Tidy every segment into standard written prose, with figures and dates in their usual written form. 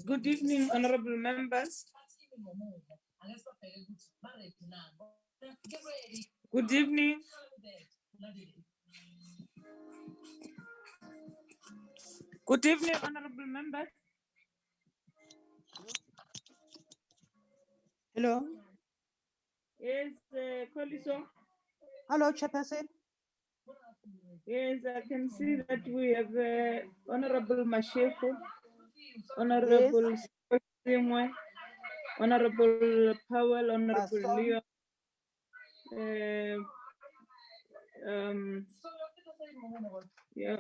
Good evening, honorable members. Good evening. Good evening, honorable members. Hello. Yes, Koliso. Hello, Chairperson. Yes, I can see that we have Honorable Masheko, Honorable Simwe, Honorable Powell, Honorable Leo. Yeah.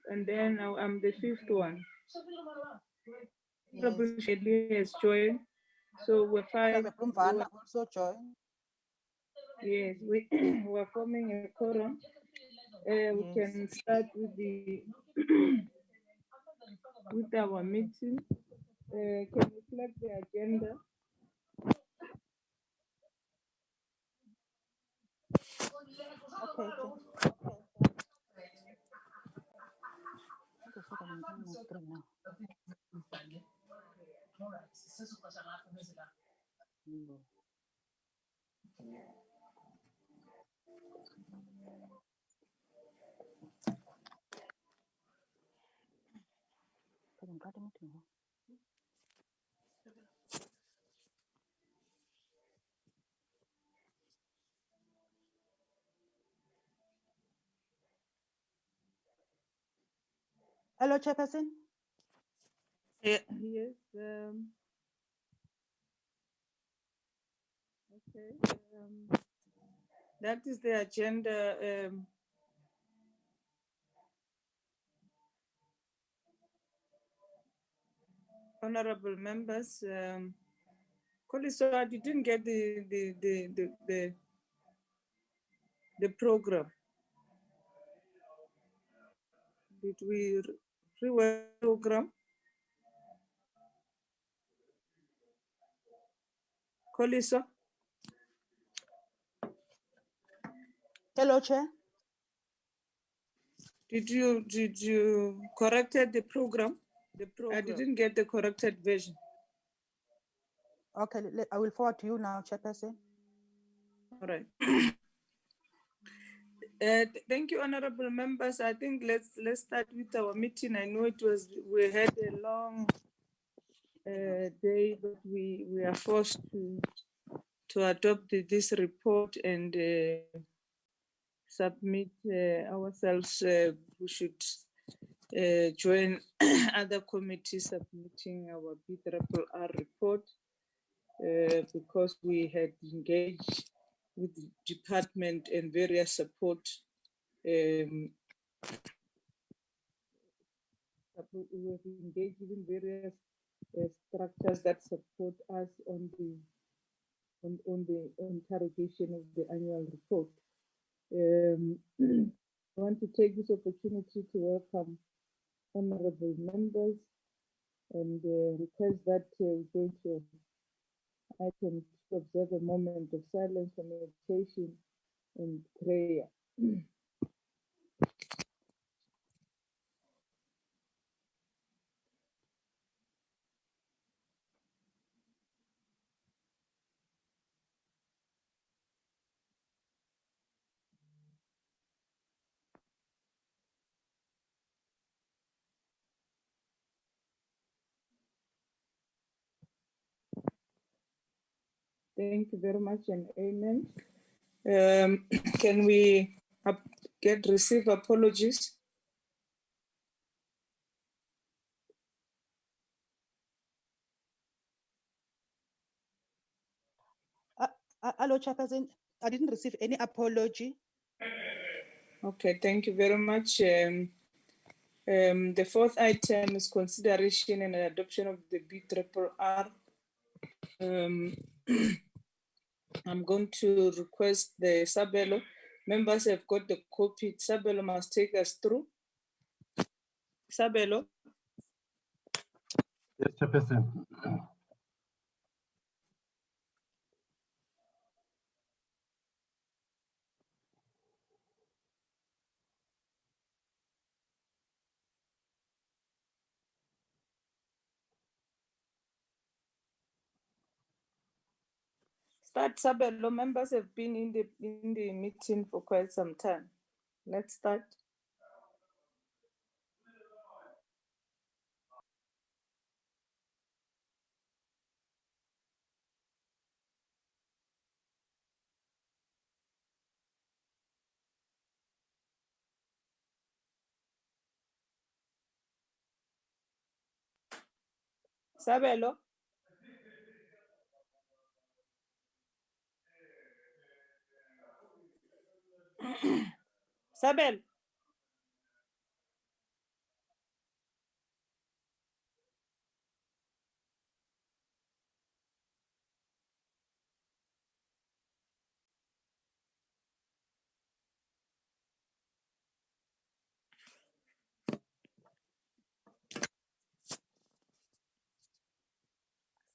And then I'm the fifth one. Honorable Shedley has joined. So we're five. Also joined. Yes, we're forming a quorum. We can start with the with our meeting. Can we flag the agenda? Hello, Chairperson. Yes. Okay. That is the agenda. Honorable members, Koliso, I didn't get the program. Did we rework the program? Koliso? Hello, Chair. Did you corrected the program? I didn't get the corrected version. Okay, I will forward to you now, Chairperson. All right. Thank you, honorable members. I think let's start with our meeting. I know we had a long day, but we are forced to adopt this report and submit ourselves. We should join other committees submitting our BRRR report because we had engaged with the department and various support. We have engaged in various structures that support us on the interrogation of the annual report. I want to take this opportunity to welcome honorable members and request that we're going to item to observe a moment of silence for meditation and prayer. Thank you very much and amen. Can we receive apologies? Hello, Chairperson. I didn't receive any apology. Okay, thank you very much. The fourth item is consideration and adoption of the BRRR. I'm going to request the Sabelo. Members have got the copy. Sabelo must take us through. Sabelo. Yes, Chairperson. start, Sabelo. Members have been in the meeting for quite some time. Let's start. Sabelo. Sabel.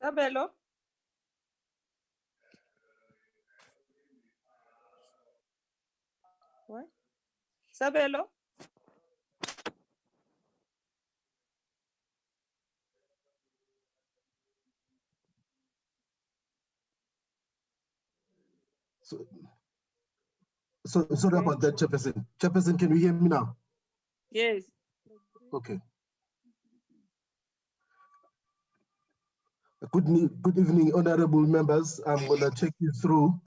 Sabelo. What? Sabelo. Sorry about that, Chairperson. Chairperson, can you hear me now? Yes. Okay. Good evening, honorable members. I'm going to take you through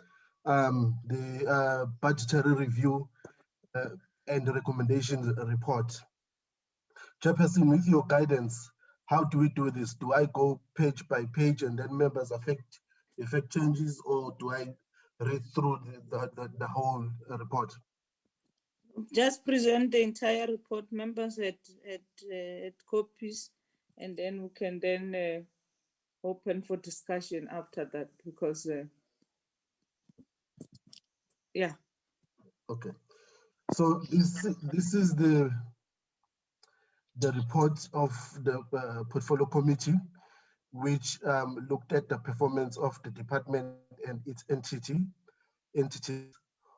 the budgetary review and the recommendations report. Chairperson, with your guidance, how do we do this? Do I go page by page and then members effect changes, or do I read through the whole report? Just present the entire report. Members at copies, and then we can then open for discussion after that, because yeah. Okay. So this is the report of the portfolio committee, which looked at the performance of the department and its entities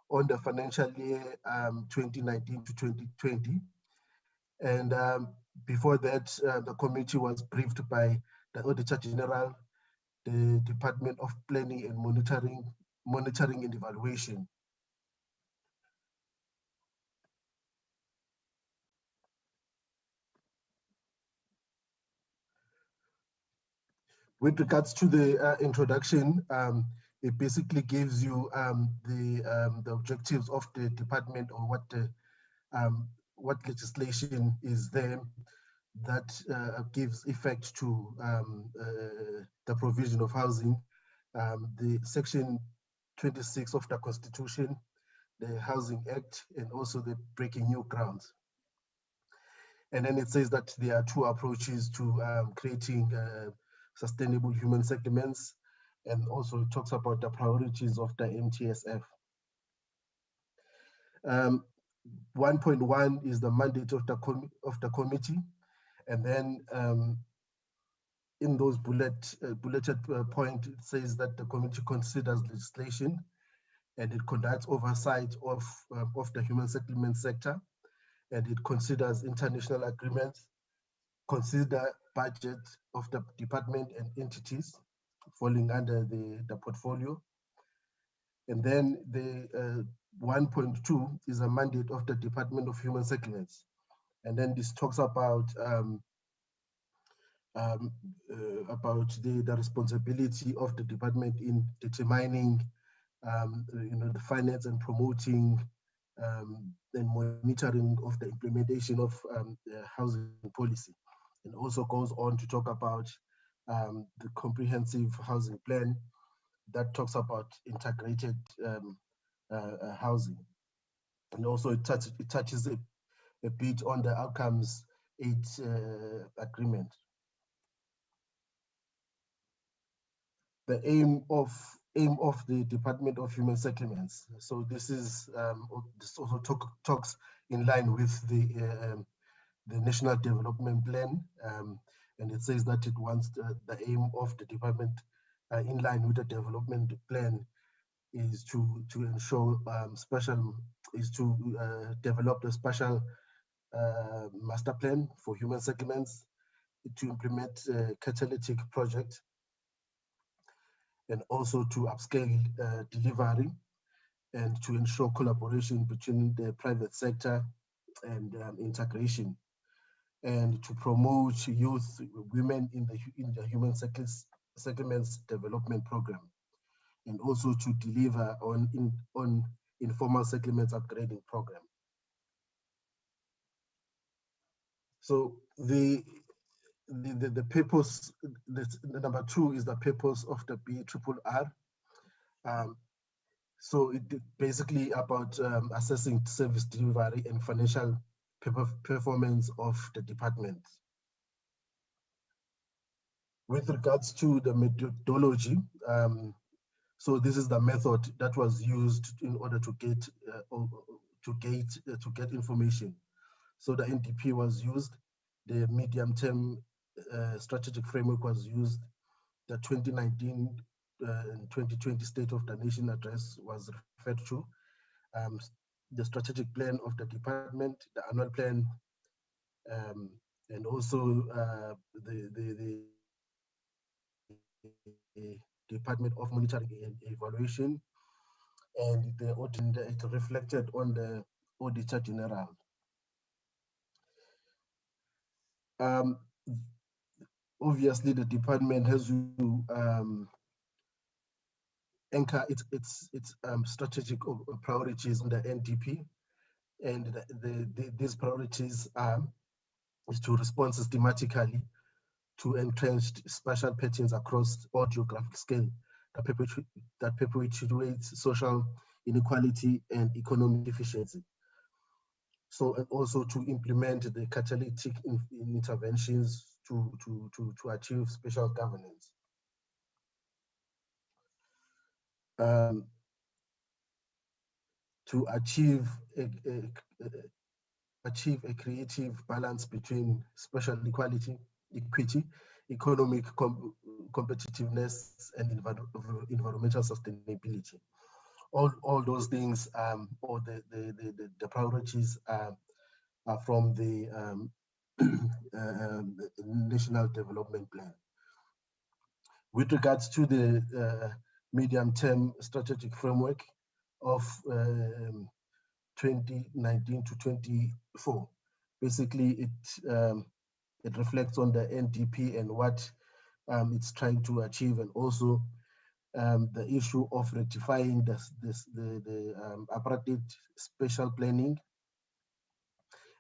on the financial year 2019 to 2020. And before that, the committee was briefed by the Auditor General, the Department of Planning and Monitoring and Evaluation. With regards to the introduction, it basically gives you the objectives of the department, or what legislation is there that gives effect to the provision of housing. The Section 26 of the Constitution, the Housing Act, and also the Breaking New Grounds. And then it says that there are two approaches to creating sustainable human settlements, and also talks about the priorities of the NTSF. 1.1 is the mandate of the committee, and then in those bulleted point, it says that the committee considers legislation, and it conducts oversight of the human settlement sector, and it considers international agreements, consider budget of the department and entities falling under the portfolio. And then the 1.2 is a mandate of the Department of Human Settlements. And then this talks about the responsibility of the department in determining the finance and promoting and monitoring of the implementation of the housing policy. And also goes on to talk about the comprehensive housing plan that talks about integrated housing. And also it touches a bit on the outcomes 8 agreement. The aim of the Department of Human Settlements. So this is this also talks in line with the National Development Plan, and it says that it wants the aim of the department in line with the development plan is to ensure develop the special master plan for human settlements, to implement a catalytic project, and also to upscale delivery and to ensure collaboration between the private sector and integration, and to promote youth, women in the human settlements development program, and also to deliver on informal settlements upgrading program. So the purpose, the number 2 is the purpose of the BRRR. So it basically about assessing service delivery and financial performance of the department. With regards to the methodology, so this is the method that was used in order to get information. So the NDP was used, the medium-term strategic framework was used, the 2019 and 2020 State of the Nation address was referred to, the strategic plan of the department, the annual plan, and also the Department of Monitoring and Evaluation, and the audit, it reflected on the Auditor General. Obviously, the department has to anchor its strategic priorities on the NDP, and these priorities are is to respond systematically to entrenched spatial patterns across all geographic scale that perpetuates social inequality and economic deficiency. So, and also to implement the catalytic interventions to achieve spatial governance. To achieve a creative balance between spatial equity, economic competitiveness, and environmental sustainability. All those things, or the priorities are from the National Development Plan. With regards to the medium-term strategic framework of 2019 to 24, basically it reflects on the NDP and what it's trying to achieve, and also the issue of rectifying the apartheid spatial planning.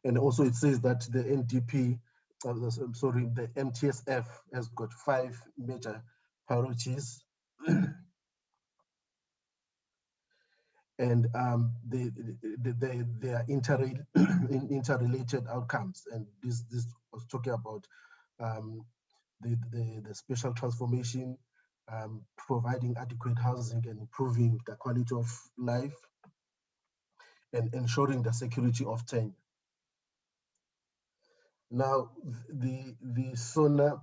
And also it says that the NDP, the MTSF has got 5 major priorities. And they are interrelated outcomes. And this was talking about the spatial transformation, providing adequate housing and improving the quality of life, and ensuring the security of tenure. Now, the SONA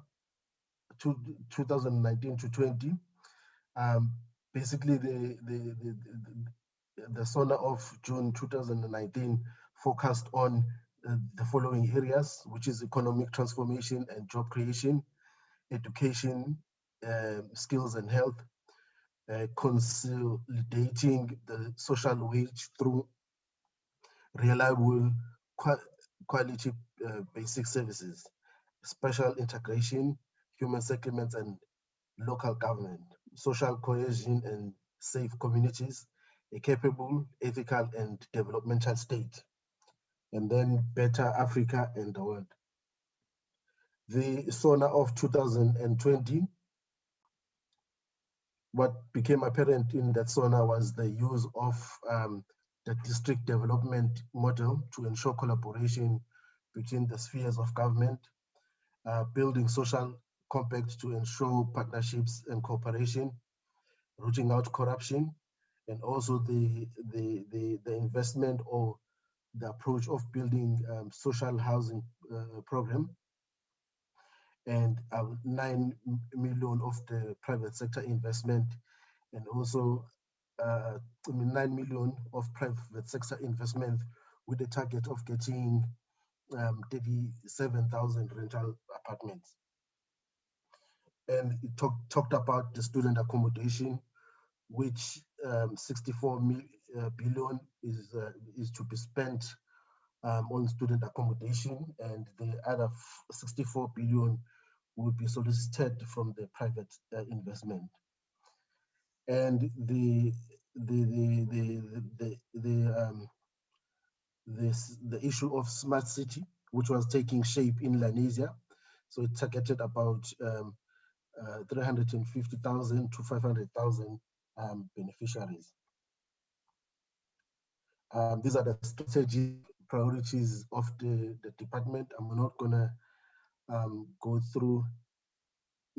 2019 to 20, basically the SONA of June 2019 focused on the following areas, which is economic transformation and job creation, education, skills and health, consolidating the social wage through reliable quality basic services, special integration, human settlements and local government, social cohesion and safe communities, a capable, ethical and developmental state, and then better Africa and the world. The SONA of 2020, what became apparent in that SONA was the use of the district development model to ensure collaboration between the spheres of government, building social compacts to ensure partnerships and cooperation, rooting out corruption, and also the investment or the approach of building social housing program, and 9 million of the private sector investment, and also 9 million of private sector investment with the target of getting 37,000 rental apartments. and it talked about the student accommodation, which 64 billion is to be spent on student accommodation, and the other 64 billion will be solicited from the private investment. And the issue of smart city, which was taking shape in Lanesia, so it targeted about 350,000 to 500,000 beneficiaries. These are the strategic priorities of the department. I'm not gonna go through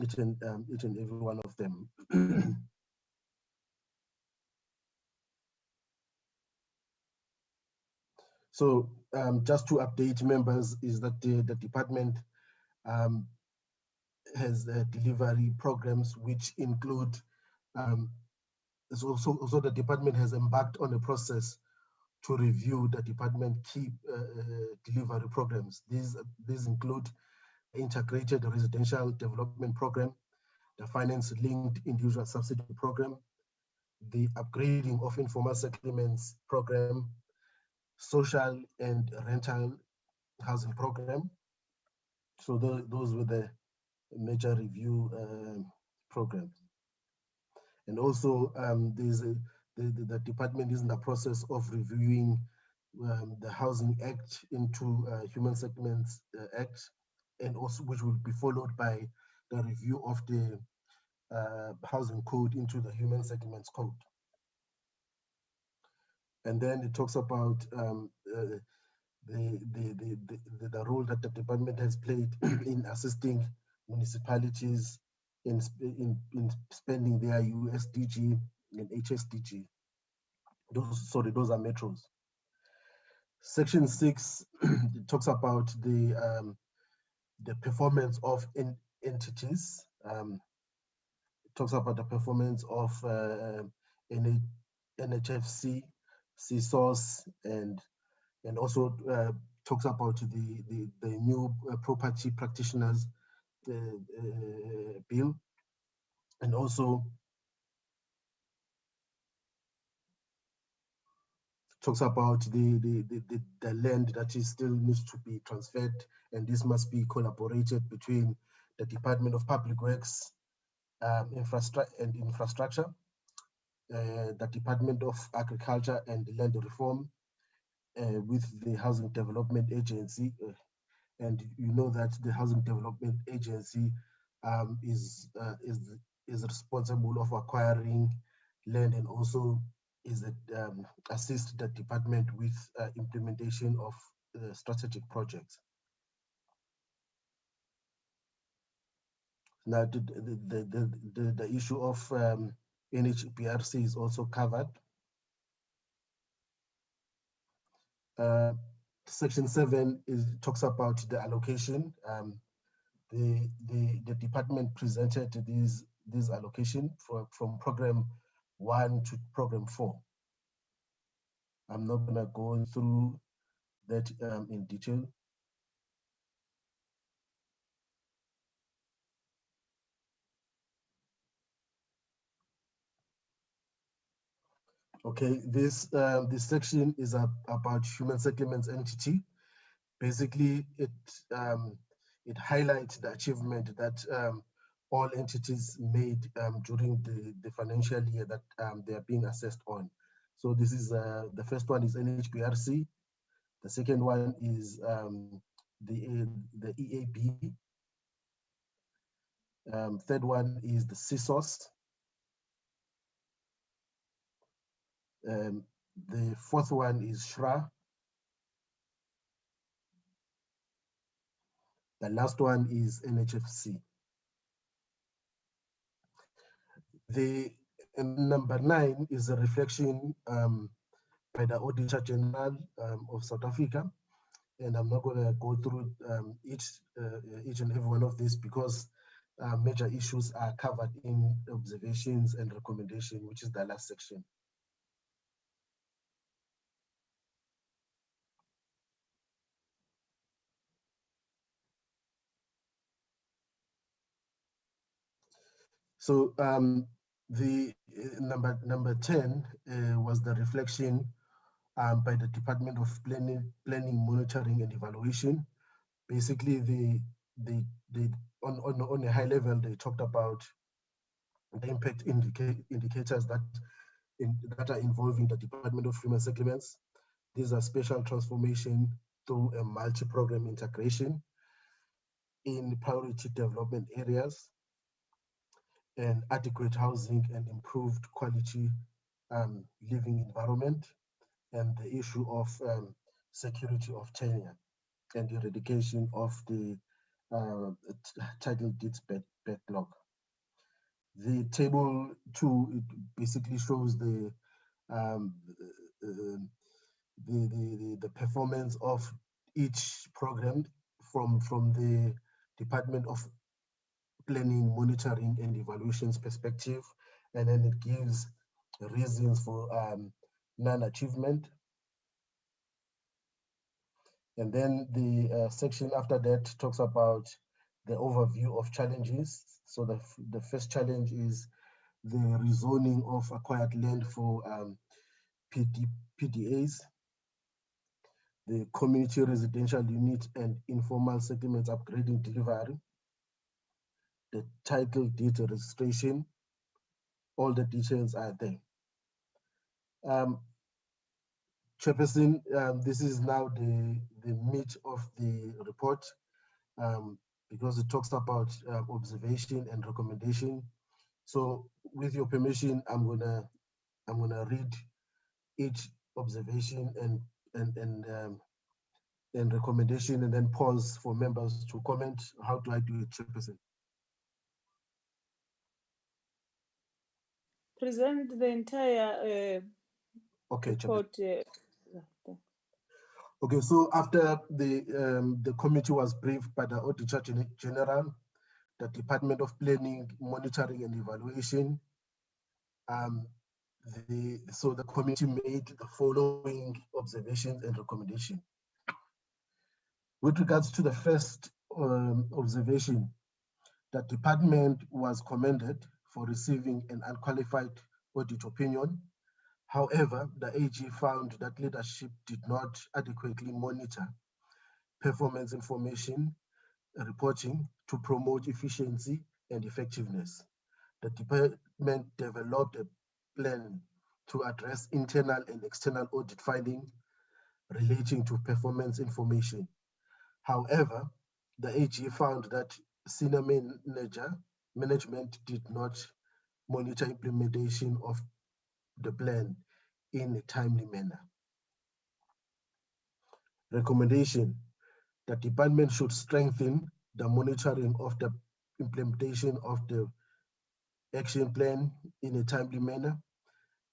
each and every one of them. So just to update members is that the department has delivery programs which include, also the department has embarked on a process to review the department key delivery programs. These include the Integrated Residential Development Program, the Finance-Linked Individual Subsidy Program, the Upgrading of Informal Settlements Program, Social and Rental Housing Program. So those were the major review programs. And also the department is in the process of reviewing the Housing Act into Human Settlements Act, and also which will be followed by the review of the Housing Code into the Human Settlements Code. And then it talks about the role that the department has played in assisting municipalities in spending their USDG and HSDG. Those are metros. Section 6 talks about the performance of entities. It talks about the performance of NHFC, CSOS, and also talks about the new property practitioners bill, and also talks about the land that is still needs to be transferred, and this must be collaborated between the Department of Public Works, Infrastructure, the Department of Agriculture and Land Reform, with the Housing Development Agency. And you know that the Housing Development Agency is responsible of acquiring land, and also is assist the department with implementation of strategic projects. Now the issue of NHPRC is also covered. Section 7 talks about the allocation. The department presented this allocation from program 1 to program 4. I'm not gonna go through that in detail. Okay, this section is about human settlements entity. Basically, it highlights the achievement that all entities made during the financial year that they are being assessed on. So this is the first one is NHPRC. The second one is the EAB. Third one is the CSOS. The fourth one is SHRA. The last one is NHFC. The number 9 is a reflection by the Auditor General of South Africa, and I'm not going to go through each and every one of these because major issues are covered in observations and recommendation, which is the last section. So the number 10 was the reflection by the Department of Planning, Monitoring and Evaluation. Basically, on a high level, they talked about the impact indicators that are involving the Department of Human Settlements. These are spatial transformation through a multi-program integration in priority development areas, and adequate housing and improved quality living environment, and the issue of security of tenure and the eradication of the title deeds backlog. The table 2, it basically shows the performance of each program from the Department of Planning, Monitoring and Evaluations perspective, and then it gives reasons for non-achievement. And then the section after that talks about the overview of challenges. So the first challenge is the rezoning of acquired land for PDAs, the community residential unit and informal settlements upgrading delivery, the title deed registration. All the details are there. Chairperson, this is now the meat of the report, because it talks about observation and recommendation. So with your permission, I'm gonna read each observation and recommendation, and then pause for members to comment. How do I do it, Chairperson? Present the entire Okay, report. Okay, so after the committee was briefed by the Auditor General, the Department of Planning, Monitoring and Evaluation, so the committee made the following observations and recommendations. With regards to the first observation, the department was commended for receiving an unqualified audit opinion. However, the AG found that leadership did not adequately monitor performance information reporting to promote efficiency and effectiveness. The department developed a plan to address internal and external audit findings relating to performance information. However, the AG found that senior management did not monitor implementation of the plan in a timely manner. Recommendation: the department should strengthen the monitoring of the implementation of the action plan in a timely manner.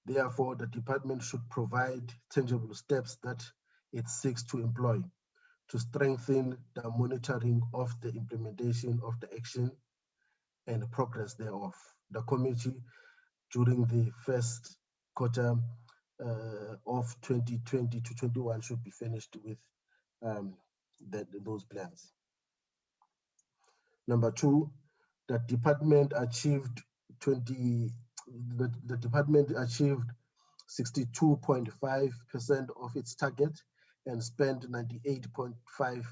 Therefore, the department should provide tangible steps that it seeks to employ to strengthen the monitoring of the implementation of the action and progress thereof. The committee, during the first quarter of 2020 to 21, should be finished with those plans. Number 2, the department achieved 62.5% of its target and spent 98.5%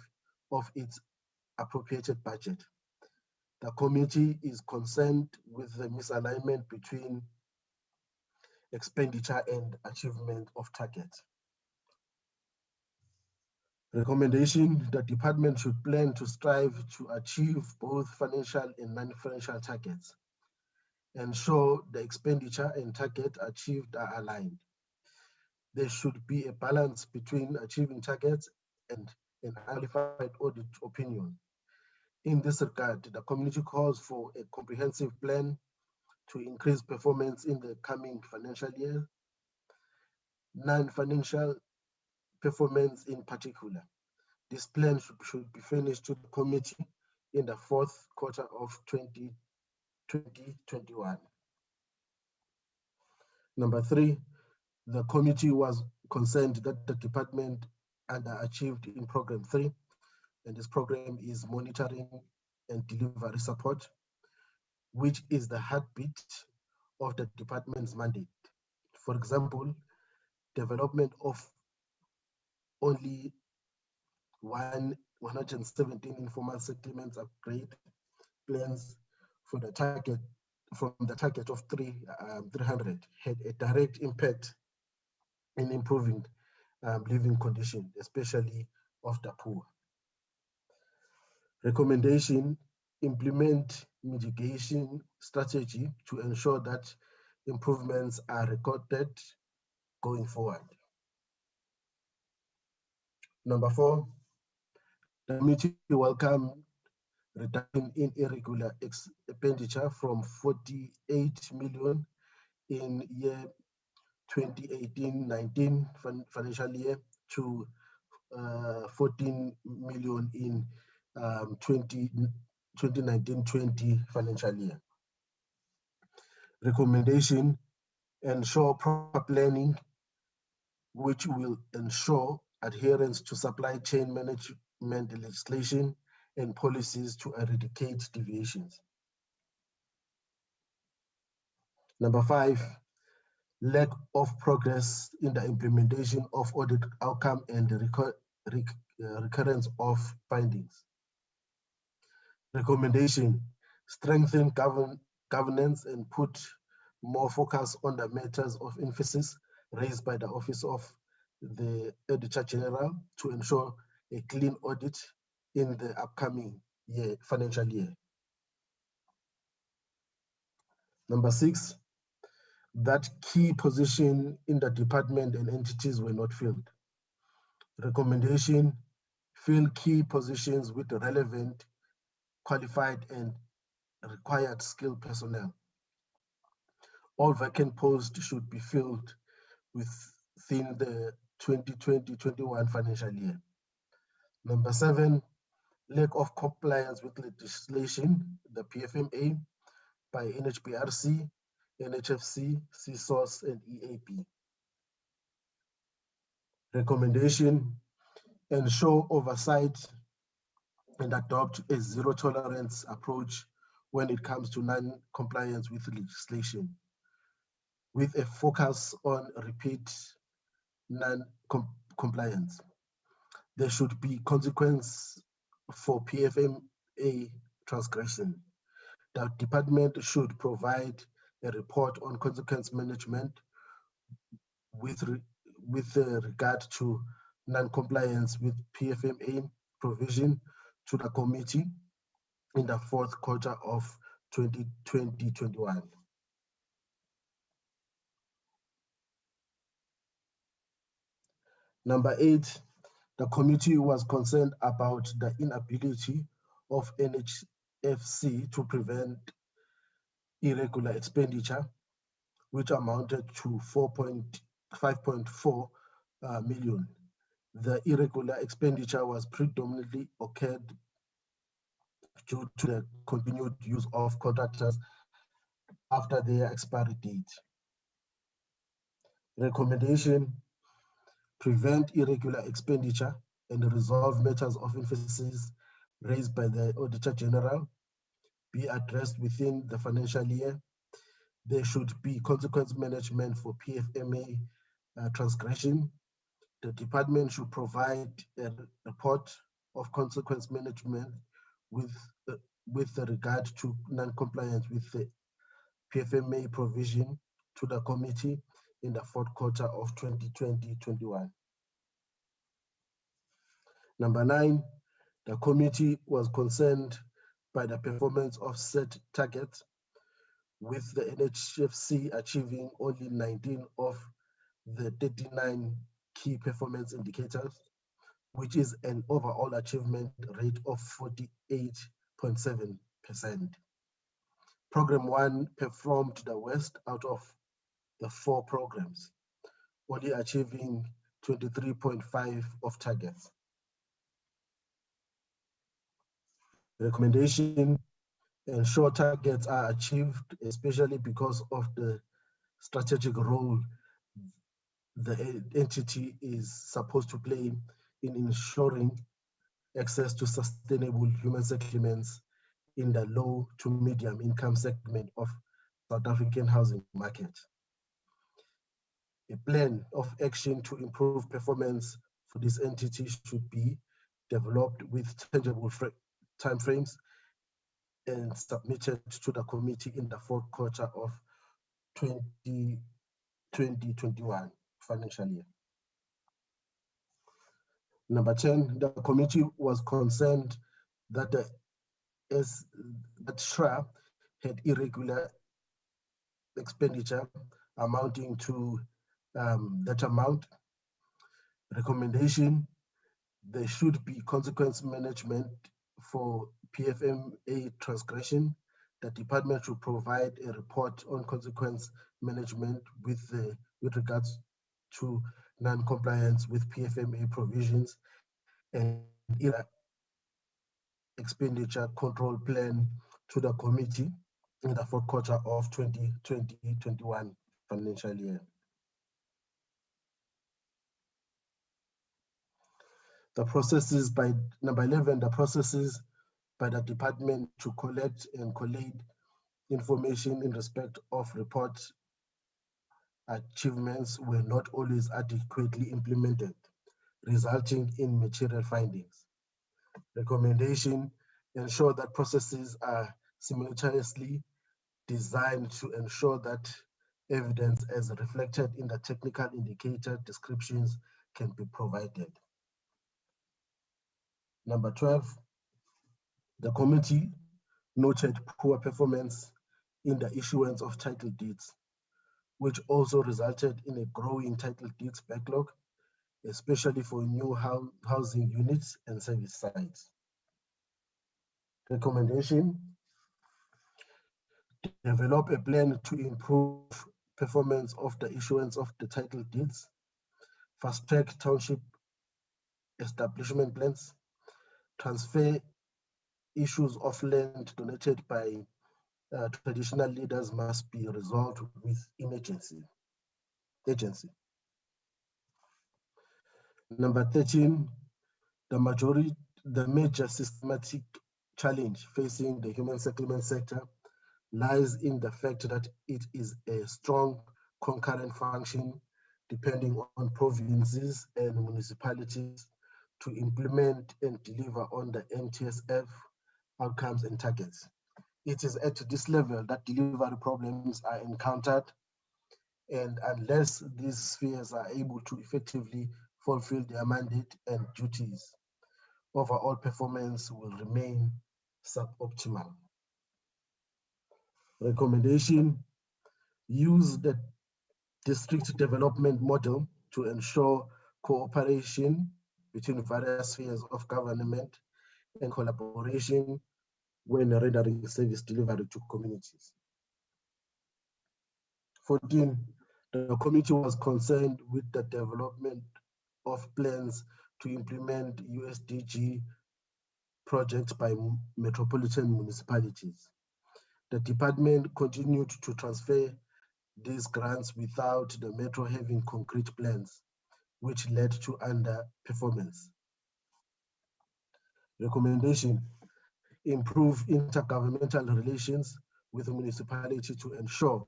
of its appropriated budget. The committee is concerned with the misalignment between expenditure and achievement of target. Recommendation: the department should plan to strive to achieve both financial and non-financial targets. Ensure the expenditure and target achieved are aligned. There should be a balance between achieving targets and an unqualified audit opinion. In this regard, the community calls for a comprehensive plan to increase performance in the coming financial year, non-financial performance in particular. This plan should be finished to the committee in the fourth quarter of 2021. Number 3, the committee was concerned that the department underachieved in program 3, and this program is monitoring and delivery support. which is the heartbeat of the department's mandate. For example, development of only 117 informal settlements upgrade plans for the target from the target of 300 had a direct impact in improving living conditions, especially of the poor. Recommendation: implement mitigation strategy to ensure that improvements are recorded going forward. Number 4, the committee welcome reduction in irregular expenditure from 48 million in year 2018-19 financial year to 14 million in 2019-20 financial year. Recommendation: ensure proper planning, which will ensure adherence to supply chain management legislation and policies to eradicate deviations. Number 5, lack of progress in the implementation of audit outcome and the recurrence of findings. Recommendation: strengthen governance and put more focus on the matters of emphasis raised by the Office of the Auditor General to ensure a clean audit in the upcoming financial year. Number 6, that key position in the department and entities were not filled. Recommendation: fill key positions with the relevant, qualified, and required skilled personnel. All vacant posts should be filled within the 2020-21 financial year. Number 7, lack of compliance with legislation, the PFMA, by NHBRC, NHFC, CSOS, and EAP. Recommendation: ensure oversight and adopt a zero tolerance approach when it comes to non-compliance with legislation, with a focus on repeat non-compliance. There should be consequence for PFMA transgression. The department should provide a report on consequence management with regard to non-compliance with PFMA provision to the committee in the 4th quarter of 2020-21. Number 8, the committee was concerned about the inability of NHFC to prevent irregular expenditure, which amounted to 5.4 million. The irregular expenditure was predominantly occurred due to the continued use of contractors after their expiry date. Recommendation: prevent irregular expenditure and resolve matters of emphasis raised by the Auditor General be addressed within the financial year. There should be consequence management for PFMA transgression. The department should provide a report of consequence management with regard to non-compliance with the PFMA provision to the committee in the 4th quarter of 2020-21. Number 9, the committee was concerned by the performance of set targets, with the NHFC achieving only 19 of the 39 key performance indicators, which is an overall achievement rate of 48.7%. Program 1 performed the worst out of the 4 programs, only achieving 23.5 of targets. Recommendation: ensure targets are achieved, especially because of the strategic role the entity is supposed to play in ensuring access to sustainable human settlements in the low to medium income segment of South African housing market. A plan of action to improve performance for this entity should be developed with tangible timeframes and submitted to the committee in the fourth quarter of 2021 financial year. Number 10, the committee was concerned that that SHRA had irregular expenditure amounting to that amount. Recommendation: there should be consequence management for PFMA transgression. The department should provide a report on consequence management with regards to non-compliance with PFMA provisions and expenditure control plan to the committee in the fourth quarter of 2020-21 financial year. The processes by number 11, the processes by the department to collect and collate information in respect of report achievements were not always adequately implemented, resulting in material findings. Recommendation: ensure that processes are simultaneously designed to ensure that evidence as reflected in the technical indicator descriptions can be provided. Number 12, the committee noted poor performance in the issuance of title deeds, which also resulted in a growing title deeds backlog, especially for new housing units and service sites. Recommendation: develop a plan to improve performance of the issuance of the title deeds, fast-track township establishment plans, transfer issues of land donated by traditional leaders must be resolved with urgency. Number 13, the major systematic challenge facing the human settlement sector lies in the fact that it is a strong concurrent function depending on provinces and municipalities to implement and deliver on the NTSF outcomes and targets. It is at this level that delivery problems are encountered, and unless these spheres are able to effectively fulfill their mandate and duties, overall performance will remain suboptimal. Recommendation: use the district development model to ensure cooperation between various spheres of government and collaboration when rendering service delivery to communities. 14, the committee was concerned with the development of plans to implement USDG projects by metropolitan municipalities. The department continued to transfer these grants without the metro having concrete plans, which led to underperformance. Recommendation: improve intergovernmental relations with the municipality to ensure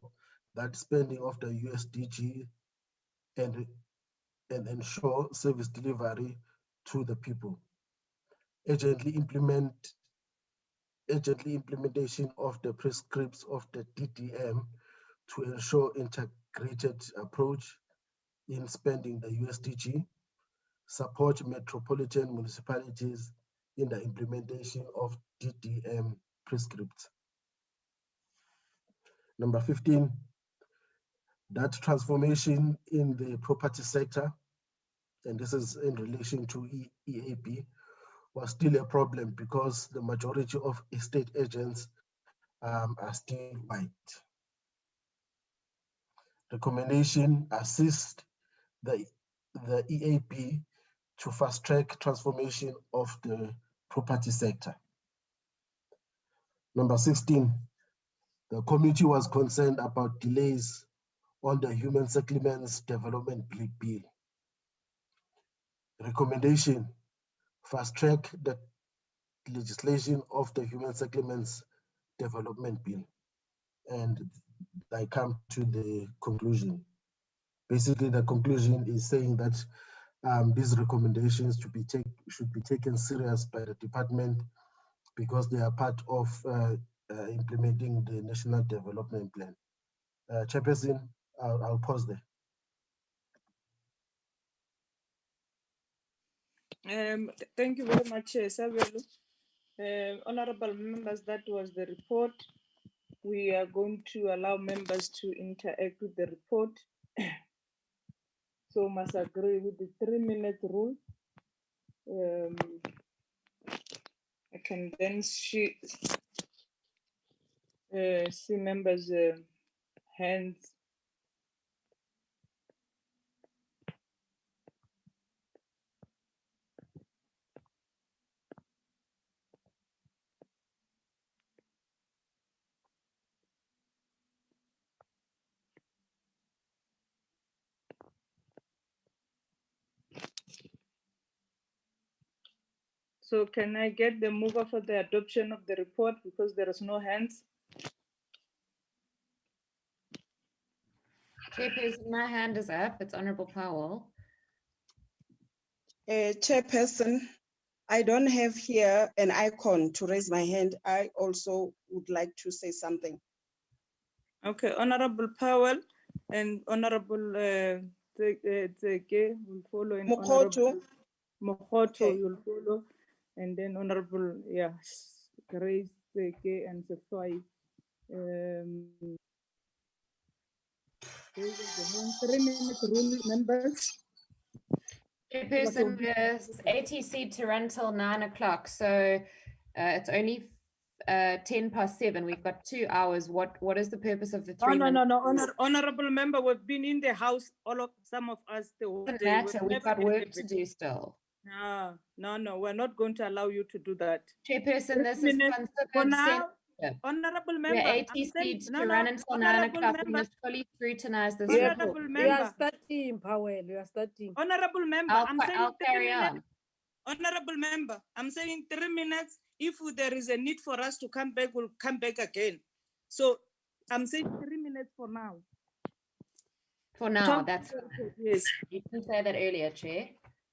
that spending of the USDG and ensure service delivery to the people. Urgently implementation of the prescripts of the DDM to ensure integrated approach in spending the USDG, support metropolitan municipalities in the implementation of DDM prescripts. Number 15, that transformation in the property sector, and this is in relation to EAP, was still a problem because the majority of estate agents are still white. Recommendation: assist the EAP to fast-track transformation of the property sector. Number 16, the committee was concerned about delays on the Human Settlements Development Bill. Recommendation: fast-track the legislation of the Human Settlements Development Bill. And I come to the conclusion. Basically, the conclusion is saying that these recommendations should be taken serious by the department because they are part of implementing the National Development Plan. Chairperson, I'll pause there. Thank you very much, Savelo. Honorable members, that was the report. We are going to allow members to interact with the report. So must agree with the 3-minute rule. I can then see members' hands. So can I get the mover for the adoption of the report because there is no hands? Chairperson, my hand is up. It's Honorable Powell. Chairperson, I don't have here an icon to raise my hand. I also would like to say something. Okay, Honorable Powell and Honorable Tseke will follow. And Mokgoto. Mokgoto Okay. you'll follow. And then Honorable, Grace Tseke and Sefai. 3-minute rule, members. Chairperson, the ATC to run till 9 o'clock. So it's only 7:10. We've got 2 hours. What is the purpose of the 3 minutes? No. Honorable member, we've been in the house, some of us the whole Doesn't day. matter. We've got work to do still. No, we're not going to allow you to do that. Chairperson, this is 3 minutes for considered now. censorship. Honorable We're member, I'm ATC saying- to run until 9 Honorable o'clock. We member, must fully scrutinize this Yeah. report. Honorable We are member, starting, Powell. We are starting. honorable member, I'll I'm saying I'll 3 carry minutes. on. Honorable member, I'm saying 3 minutes. If there is a need for us to come back, we'll come back again. So I'm saying 3 minutes for now. For now, Talk- that's Yes. you can say that earlier, Chair.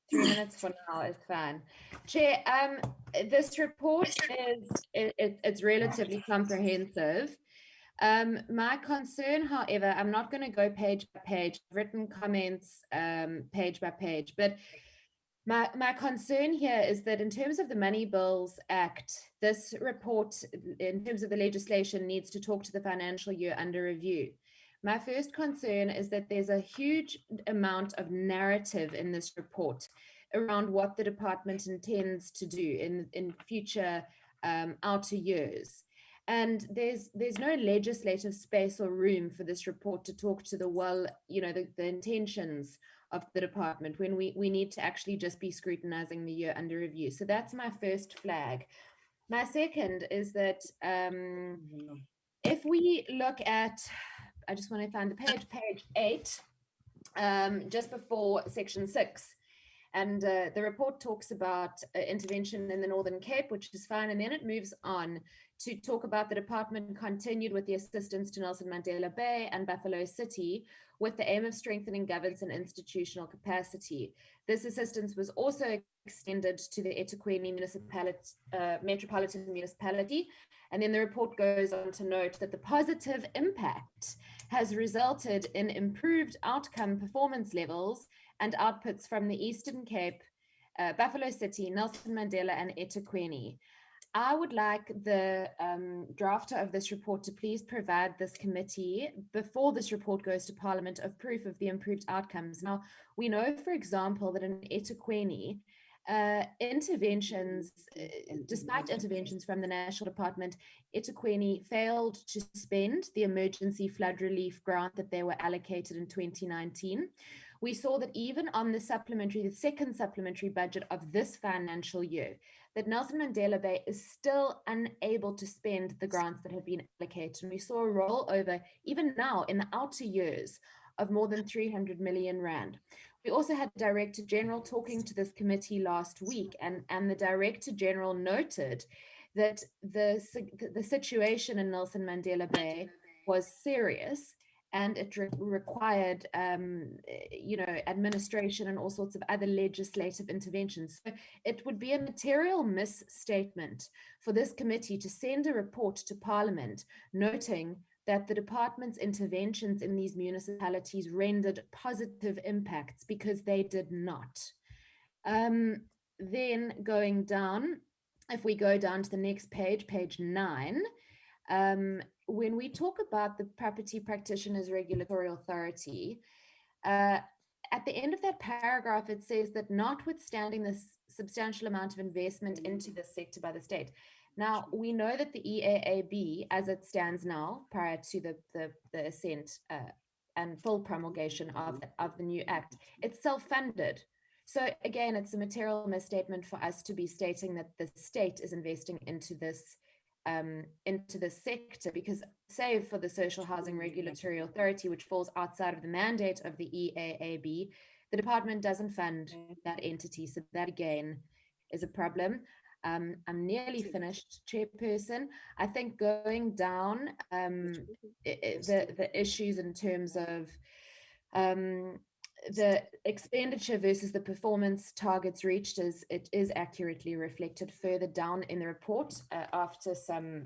3 minutes for now is fine. Chair, this report it's relatively comprehensive. My concern, however, I'm not going to go page by page. I've written comments page by page, but my concern here is that in terms of the Money Bills Act, this report, in terms of the legislation, needs to talk to the financial year under review. My first concern is that there's a huge amount of narrative in this report around what the department intends to do in future outer years. And there's no legislative space or room for this report to talk to the intentions of the department when we need to actually just be scrutinizing the year under review. So that's my first flag. My second is that if we look at, I just want to find the page 8, just before section 6. And the report talks about intervention in the Northern Cape, which is fine. And then it moves on to talk about the department continued with the assistance to Nelson Mandela Bay and Buffalo City with the aim of strengthening governance and institutional capacity. This assistance was also extended to the eThekwini metropolitan municipality. And then the report goes on to note that the positive impact has resulted in improved outcome performance levels and outputs from the Eastern Cape, Buffalo City, Nelson Mandela, and eThekwini. I would like the drafter of this report to please provide this committee, before this report goes to Parliament, of proof of the improved outcomes. Now, we know, for example, that in eThekwini, despite interventions from the National Department, eThekwini failed to spend the emergency flood relief grant that they were allocated in 2019. We saw that even on the second supplementary budget of this financial year, that Nelson Mandela Bay is still unable to spend the grants that have been allocated. And we saw a rollover, even now in the outer years, of more than 300 million rand. we also had the Director General talking to this committee last week, and the Director General noted that the situation in Nelson Mandela Bay was serious, and it required, administration and all sorts of other legislative interventions. So it would be a material misstatement for this committee to send a report to Parliament noting that the department's interventions in these municipalities rendered positive impacts, because they did not. Then going down, if we go down to the next page, page 9, when we talk about the Property Practitioners Regulatory Authority, at the end of that paragraph, it says that notwithstanding this substantial amount of investment into this sector by the state. Now, we know that the EAAB, as it stands now, prior to the assent and full promulgation of the new act, it's self-funded. So again, it's a material misstatement for us to be stating that the state is investing into this sector, because save for the Social Housing Regulatory Authority, which falls outside of the mandate of the EAAB, the department doesn't fund that entity. So that again is a problem. I'm nearly finished, Chairperson. I think going down the issues in terms of the expenditure versus the performance targets reached, it is accurately reflected further down in the report after some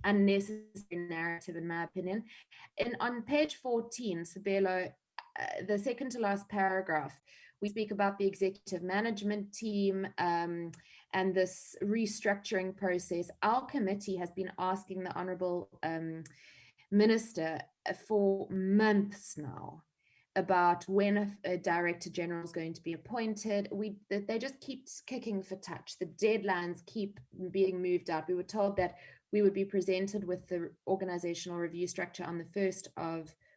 unnecessary narrative, in my opinion. On page 14, Sabelo, the second to last paragraph, we speak about the executive management team and this restructuring process. Our committee has been asking the Honourable Minister for months now about when a Director General is going to be appointed. They just keep kicking for touch. The deadlines keep being moved out. We were told that we would be presented with the organizational review structure on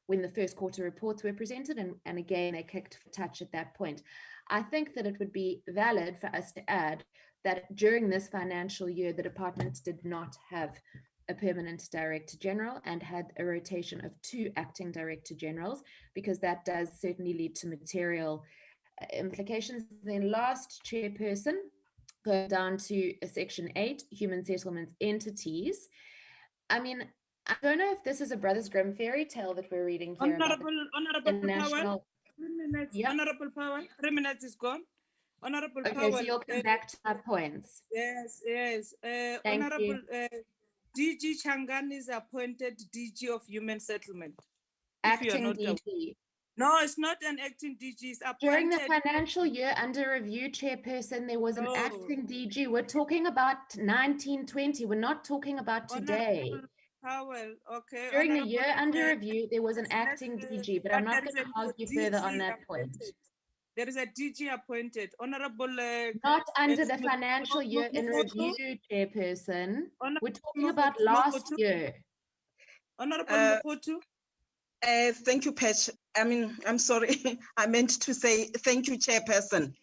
when the first quarter reports were presented, and again, they kicked for touch at that point. I think that it would be valid for us to add that during this financial year, the department did not have a permanent Director General and had a rotation of 2 acting Director Generals, because that does certainly lead to material implications. Then last, Chairperson, go down to section 8, Human Settlements Entities. I mean, I don't know if this is a Brothers Grimm fairy tale that we're reading here. Honorable national... Power, 3 minutes. Yep. Honorable Power, 3 minutes is gone. Honorable okay, Power. So you'll come back to my points. Yes. Thank Honorable you. DG Changan is appointed DG of Human Settlement. Acting DG. No, it's not an acting DG. It's appointed. During the financial year under review, Chairperson, there was an acting DG. We're talking about 1920. We're not talking about today. Powell, okay. During the year under review, there was an acting DG, but I'm not going to argue further on that point. There is a DG appointed. Honorable... not under the financial year in review, Chairperson. We're talking about last year. Honorable Mokhotu. Thank you, Patch. I'm sorry. I meant to say thank you, Chairperson.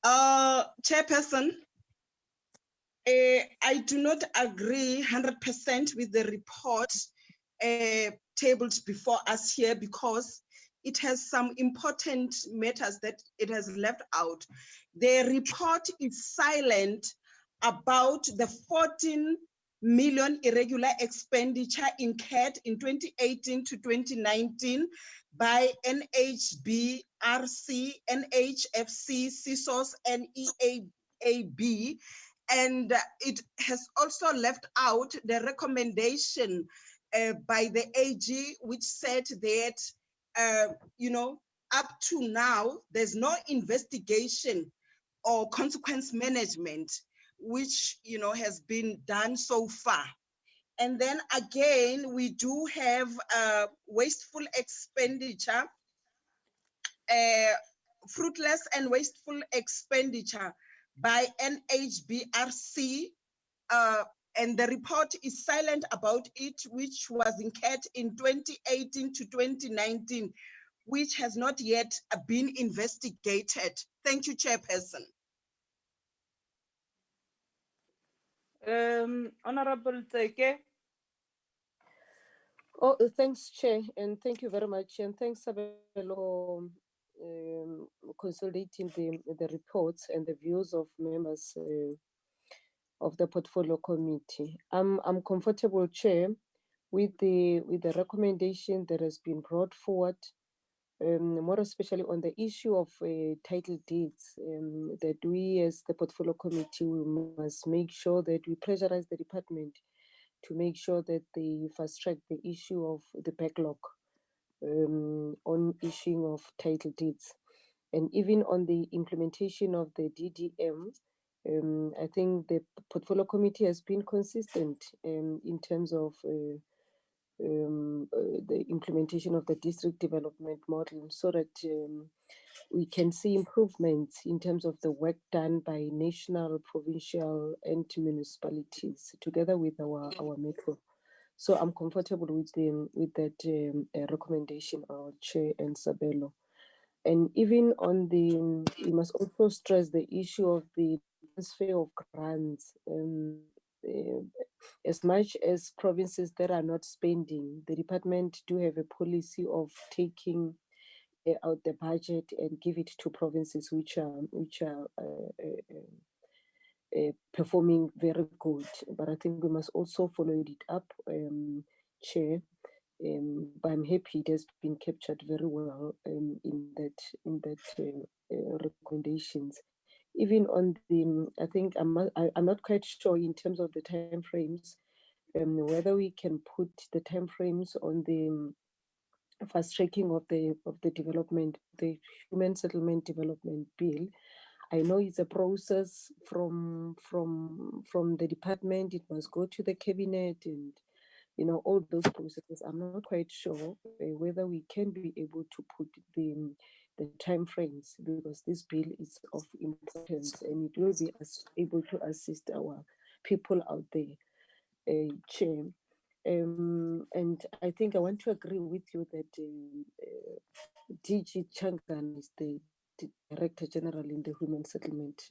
Chairperson, I do not agree 100% with the report tabled before us here, because it has some important matters that it has left out. The report is silent about the 14 million irregular expenditure incurred in 2018 to 2019 by NHBRC, NHFC, CSOS, and EAAB. And it has also left out the recommendation by the AG, which said that, up to now, there's no investigation or consequence management, which, has been done so far. And then again, we do have wasteful expenditure, fruitless and wasteful expenditure by NHBRC, and the report is silent about it, which was incurred in 2018 to 2019, which has not yet been investigated. Thank you, Chairperson. Honorable Tseke. Oh, thanks, Chair, and thank you very much. And thanks, Sabelo, consolidating the reports and the views of members of the portfolio committee. I'm comfortable, Chair, with the recommendation that has been brought forward, more especially on the issue of title deeds, that we as the portfolio committee, we must make sure that we pressurize the department to make sure that they fast track the issue of the backlog on issuing of title deeds. And even on the implementation of the DDM, I think the portfolio committee has been consistent in terms of the implementation of the district development model, so that we can see improvements in terms of the work done by national, provincial, and municipalities together with our metro. So I'm comfortable with that recommendation, our Chair and Sabelo. And even on the, we must also stress the issue of the transfer of grants. As much as provinces that are not spending, the department do have a policy of taking out the budget and give it to provinces which are performing very good. But I think we must also follow it up, Chair. But I'm happy it has been captured very well in that recommendations. Even on the, I think I'm not quite sure in terms of the timeframes, whether we can put the timeframes on the fast tracking of the development, the human settlement development bill. I know it's a process from the department. It must go to the cabinet and all those processes. I'm not quite sure whether we can be able to put the time frames, because this bill is of importance and it will be able to assist our people out there, Chair. And I think I want to agree with you that DG Changan is the Director General in the Human Settlement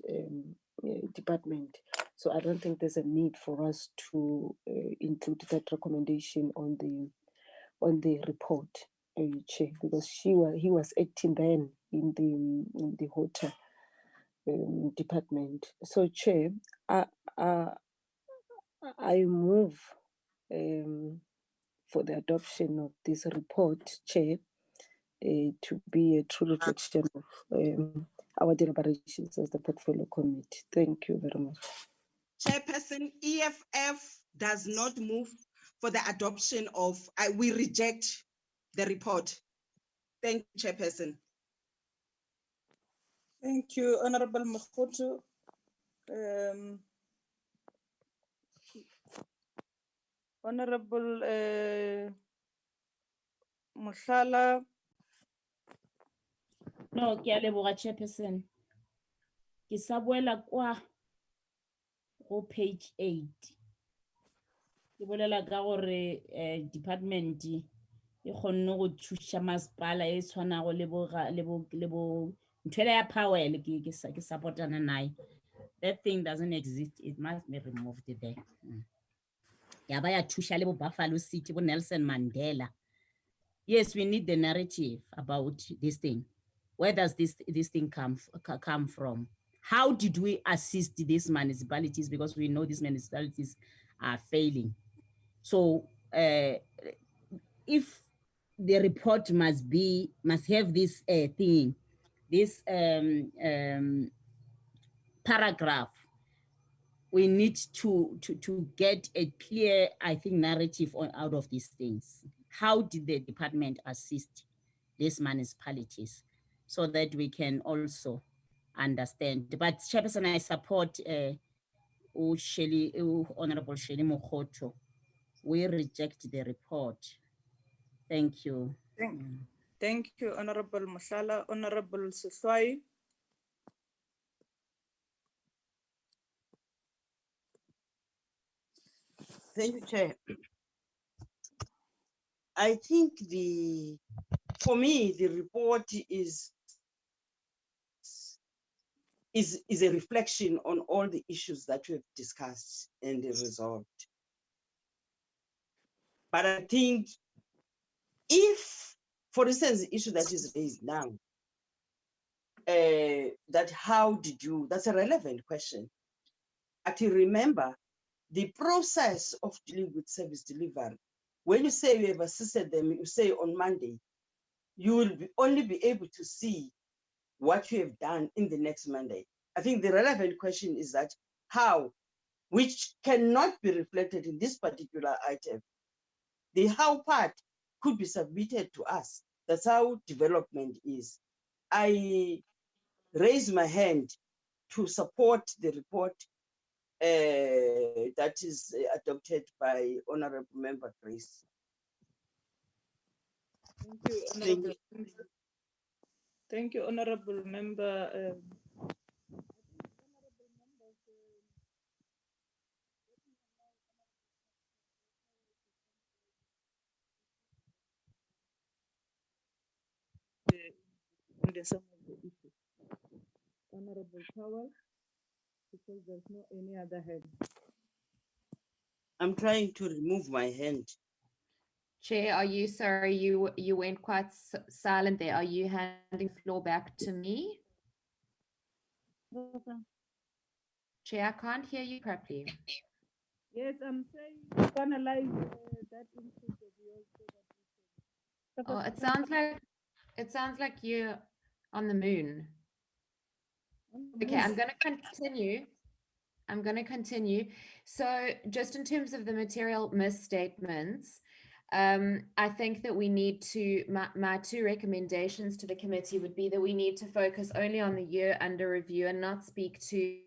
Department. So I don't think there's a need for us to include that recommendation on the report, Chair, because he was acting then in the hotel department. So, Chair, I move for the adoption of this report, Chair, to be a true reflection of our deliberations as the portfolio committee. Thank you very much. Chairperson, EFF does not move for the adoption of, we reject the report. Thank you, Chairperson. Thank you, Honorable Mokhoto. Honorable Mushala. No, ke a leboga, Chairperson. Ke sa boela kwa go page 8. Ke bolela ka gore department e kgonne go thuša masepala e tshwanago le bo ntwela ya Powell ke supportana nae. That thing doesn't exist. It must be removed there. Ya ba ya thuša le bo Buffalo City, bo Nelson Mandela. Yes, we need the narrative about this thing. Where does this thing come from? How did we assist these municipalities? Because we know these municipalities are failing. So if the report must have this thing, this paragraph, we need to get a clear, I think, narrative out of these things. How did the department assist these municipalities so that we can also understand? But Chairperson, I support Honorable Shelley Mokhoto. We reject the report. Thank you. Thank you, Honorable Mushala. Honorable Suswai. Thank you, Chair. I think for me, the report is a reflection on all the issues that we have discussed and resolved. But I think if, for instance, the issue that is raised now, that how did you, that's a relevant question. Actually, remember the process of dealing with service delivery. When you say you have assisted them, you say on Monday, you will only be able to see what you have done in the next Monday. I think the relevant question is that how, which cannot be reflected in this particular item. The how part could be submitted to us. That's how development is. I raise my hand to support the report that is adopted by Honorable Member Grace. Thank you, Honorable. Thank you, Honorable Member. Some of the issues. Honorable Powell, because there's no any other hand. I'm trying to remove my hand. Chair, are you sorry? You went quite silent there. Are you handing the floor back to me? Chair, I can't hear you properly. Yes, I'm saying finalize that input of yours so that we can. Oh, it sounds like you're on the moon. Okay, I'm going to continue. So just in terms of the material misstatements, I think that we need to, my two recommendations to the committee would be that we need to focus only on the year under review and not speak to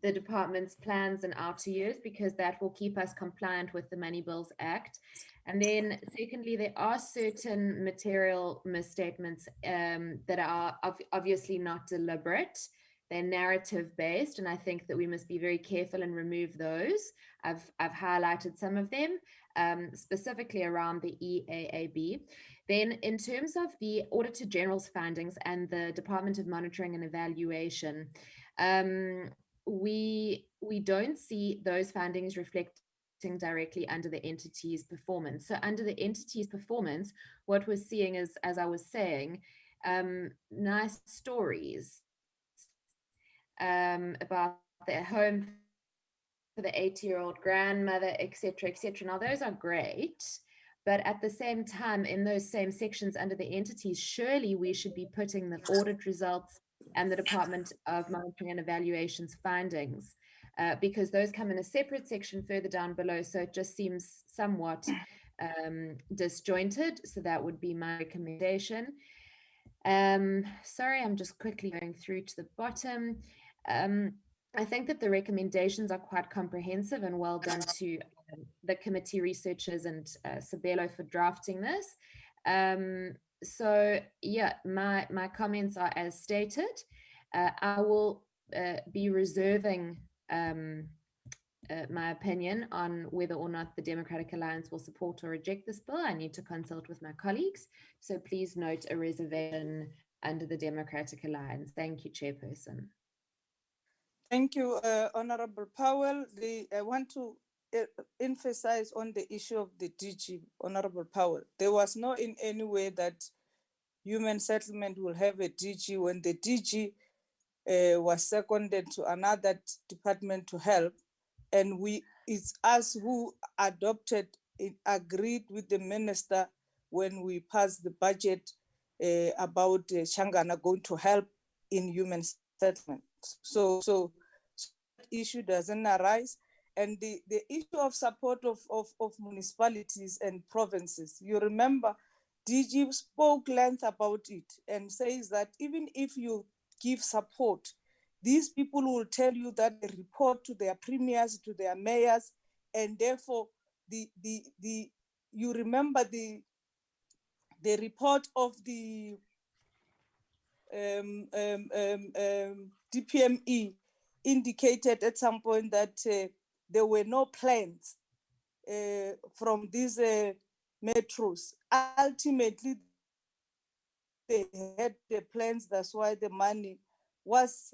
the department's plans and outer years, because that will keep us compliant with the Money Bills Act. And then secondly, there are certain material misstatements that are obviously not deliberate. They're narrative based, and I think that we must be very careful and remove those. I've highlighted some of them, specifically around the EAAB. Then in terms of the Auditor General's findings and the Department of Monitoring and Evaluation, we don't see those findings reflecting directly under the entity's performance. So under the entity's performance, what we're seeing is, as I was saying, nice stories about their home for the 80-year-old grandmother, etc., etc. Now, those are great, but at the same time, in those same sections under the entities, surely we should be putting the audit results and the Department of Monitoring and Evaluation's findings, because those come in a separate section further down below, so it just seems somewhat disjointed. So that would be my recommendation. Sorry, I'm just quickly going through to the bottom. I think that the recommendations are quite comprehensive, and well done to the committee researchers and Sabelo for drafting this. So yeah, my comments are as stated. I will be reserving my opinion on whether or not the Democratic Alliance will support or reject this bill. I need to consult with my colleagues. So please note a reservation under the Democratic Alliance. Thank you, Chairperson. Thank you, Honorable Powell. I want to emphasize on the issue of the DG, Honorable Powell. There was no in any way that human settlement will have a DG when the DG was seconded to another department to help. And it's us who adopted it, agreed with the minister when we passed the budget about Changana going to help in human settlement. So that issue doesn't arise. And the issue of support of municipalities and provinces, you remember DG spoke length about it and says that even if you give support, these people will tell you that they report to their premiers, to their mayors, and therefore you remember the report of the DPME indicated at some point that there were no plans from these metros. Ultimately, they had the plans. That's why the money was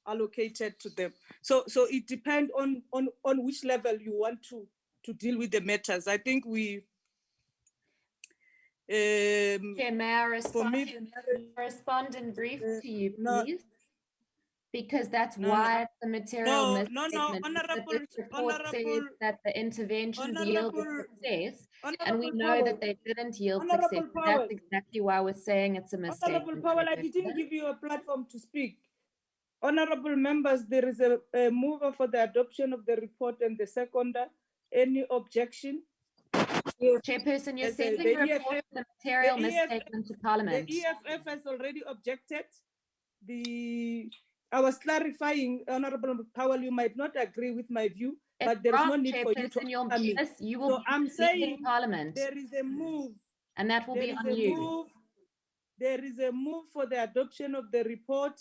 allocated to them. So it depends on which level you want to deal with the matters. I think Chair, may I For me, respond in brief to you, no, please? Because that's No, why it's a material no, misstatement. But honorable, this report says honorable, that the interventions yielded honorable, success, and we honorable know that Powell, they didn't yield honorable success. Powell, That's exactly why we're saying it's a mistake. honorable Powell, I didn't give you a platform to speak. Honorable members, there is a mover for the adoption of the report and the seconder. Any objection? Chairperson, you're As the sending reports the material misstatement to Parliament. The EFF has already objected. I was clarifying, Honorable Powell, you might not agree with my view, but there is no need for you to answer me. You will So I'm saying Parliament. there is a move. And that will be on you. There is a move for the adoption of the report.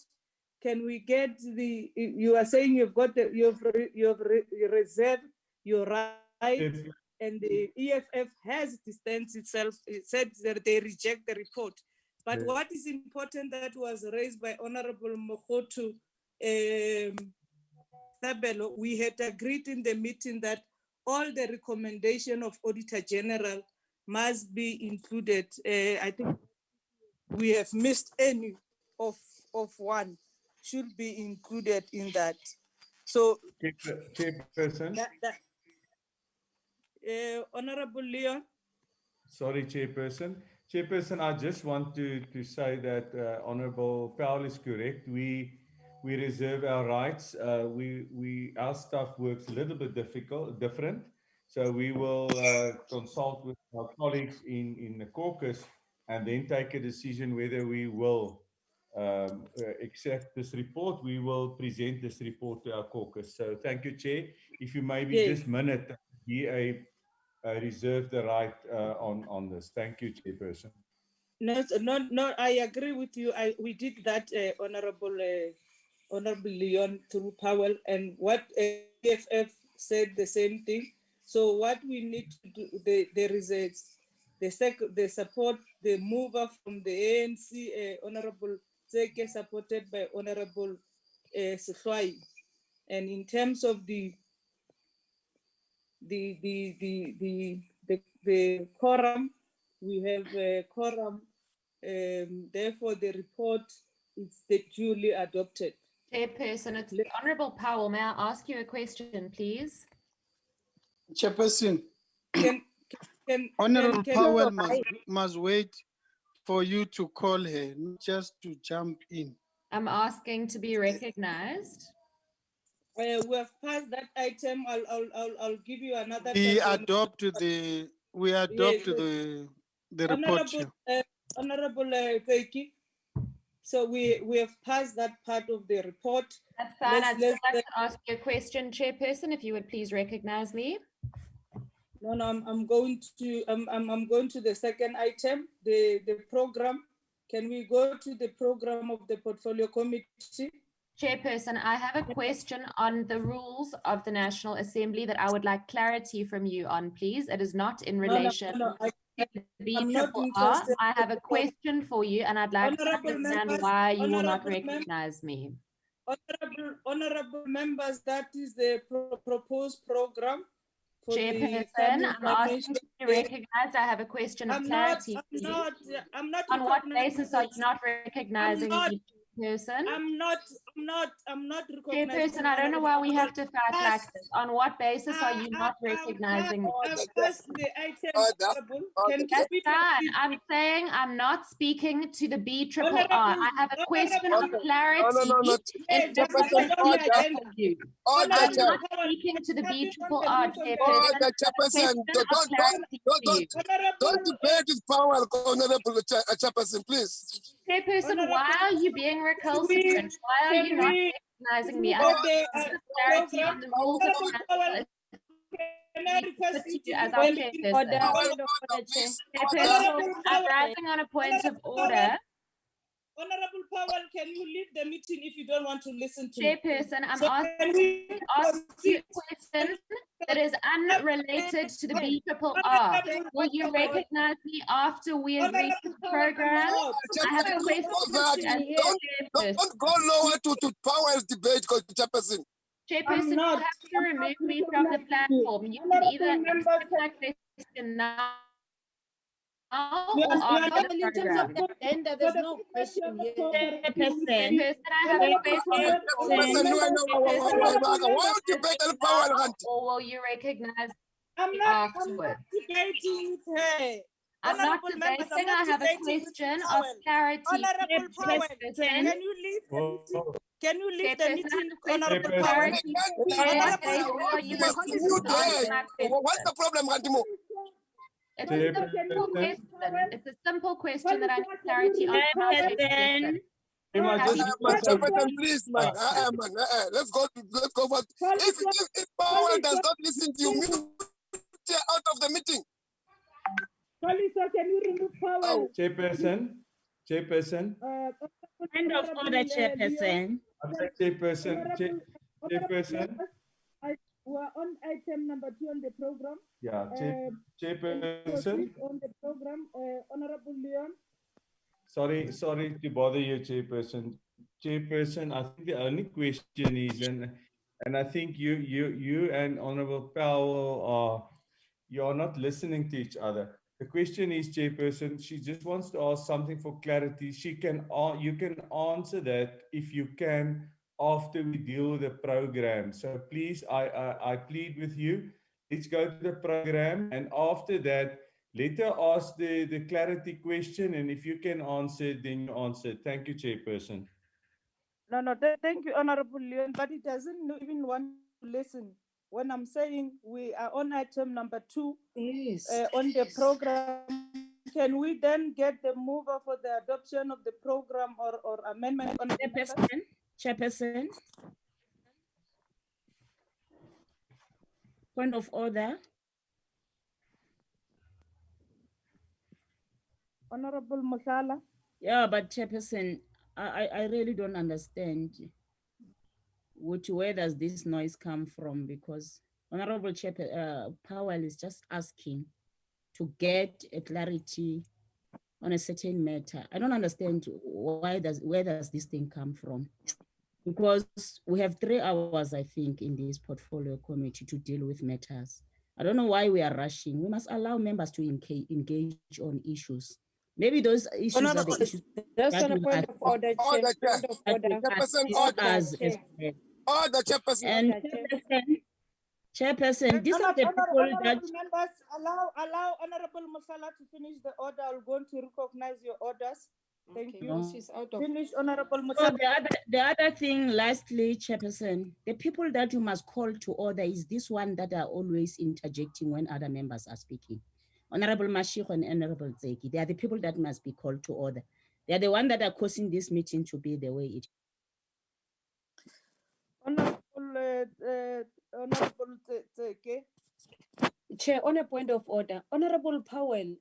Can we get you are saying you've reserved your right, and the EFF has distanced itself. It said that they reject the report. But what is important that was raised by Honorable Mokotu Tabelo, we had agreed in the meeting that all the recommendation of Auditor General must be included. I think we have missed any of one, should be included in that. So, Chairperson. Honorable Leon. Sorry, Chairperson. Chairperson, I just want to say that Honorable Powell is correct. We reserve our rights. Our staff works a little bit different. So we will consult with our colleagues in the caucus and then take a decision whether we will accept this report. We will present this report to our caucus. So thank you, Chair. If you maybe just minute, be reserve the right on this. Thank you, Chairperson. No, I agree with you. We did that, Honorable Leon through Powell, and what EFF said the same thing. So what we need to do, there is the support, the mover from the ANC, Honorable Zeke, supported by Honorable Sefai. And in terms of the quorum, we have a quorum. Therefore, the report is duly adopted. Chairperson, it's Honorable Powell. May I ask you a question, please? Chairperson, Honorable Powell must wait for you to call her, not just to jump in. I'm asking to be recognized. We have passed that item. I'll give you another. We adopt the report. Honorable Feiki. So we have passed that part of the report. That's fine. I'd still like to ask you a question, Chairperson, if you would please recognize me. No, I'm going to the second item, the program. Can we go to the program of the Portfolio Committee? Chairperson, I have a question on the rules of the National Assembly that I would like clarity from you on, please. It is not in relation to BRRR. I have a question for you, and I'd like to understand why you will not recognize me. Honorable members, that is the proposed program. Chairperson, I'm asking to be recognized. I have a question of clarity. I'm not. On what basis are you not recognizing me, Chairperson? I'm not recognizing. Chairperson, I don't know why we have to fight like this. On what basis are you not recognizing me? That's fine. I'm saying I'm not speaking to the BRRR. I have a question of clarity. I'm not speaking to the BRRR, Chairperson. Don't debate with power, Honorable Chairperson, please. Chairperson, why are you being recalcitrant? Why are you not recognizing me? I have clarity on the rules of the National as our chairperson. I'm rising on a point of order. Honorable Powell, can you leave the meeting if you don't want to listen to me? Chairperson, I'm asking you a question that is unrelated to the BRRR. Will you recognize me after we agree to the program? I have a question. Don't go lower to Powell's debate, Chairperson. Chairperson, you have to remove me from the platform. You can either answer my question now You or are after not the in terms of program? agenda, there's no question here. Chairperson, I have a question for Person, you. why you debate the power? Now, or will you recognize I'm me not afterwards? debating with her. I'm not Honorable members, I'm debating. I not have a debating with question of Powell. clarity. Honorable Powell, Chairperson, can you leave the meeting? Can you leave the Chairperson, I meeting, have a question Honorable of Powell? clarity. Chair, Who are you you must listening mute to answer there. my What's question? the problem, Rantimo? It's a simple question. It's a simple question that I need clarity on. Chairperson, Chairperson, please, man. Man. Let's go for. If Powell does not listen to you, mute Chair out of the meeting. Kalisa, can you remove Powell? Chairperson. Point of order, Chairperson. Chairperson. We're on item number 2 on the program. Yeah, Chairperson. Proceed on the program, Honorable Leon. Sorry to bother you, Chairperson. Chairperson, I think the only question is, and I think you and Honorable Powell you're not listening to each other. The question is, Chairperson, she just wants to ask something for clarity. You can answer that if you can after we deal with the program. So please, I plead with you. Let's go to the program, and after that, let her ask the clarity question, and if you can answer it, then you answer it. Thank you, Chairperson. No, thank you, Honorable Leon, but it doesn't even want to listen. When I'm saying we are on item number 2 on the program, can we then get the mover for the adoption of the program or amendment on the Chairperson. Point of order. Honorable Musala. Yeah, but Chairperson, I really don't understand where does this noise come from, because Honorable Powell is just asking to get a clarity on a certain matter. I don't understand where does this thing come from, because we have 3 hours, I think, in this portfolio committee to deal with matters. I don't know why we are rushing. We must allow members to engage on issues. Maybe those issues are the issues. Just on a point of order, Chair. Point of order. Order, Chairperson. And Chairperson, these are the people that members allow Honorable Musala to finish the order. I'm going to recognize your orders. Thank you. She's out of finish, Honorable So Musala. the other thing, lastly, Chairperson, the people that you must call to order is this one that are always interjecting when other members are speaking. Honorable Mashiko and Honorable Zeki, they are the people that must be called to order. They are the ones that are causing this meeting to be the way it is. Honorable Zeki. Chair, on a point of order, Honorable Powell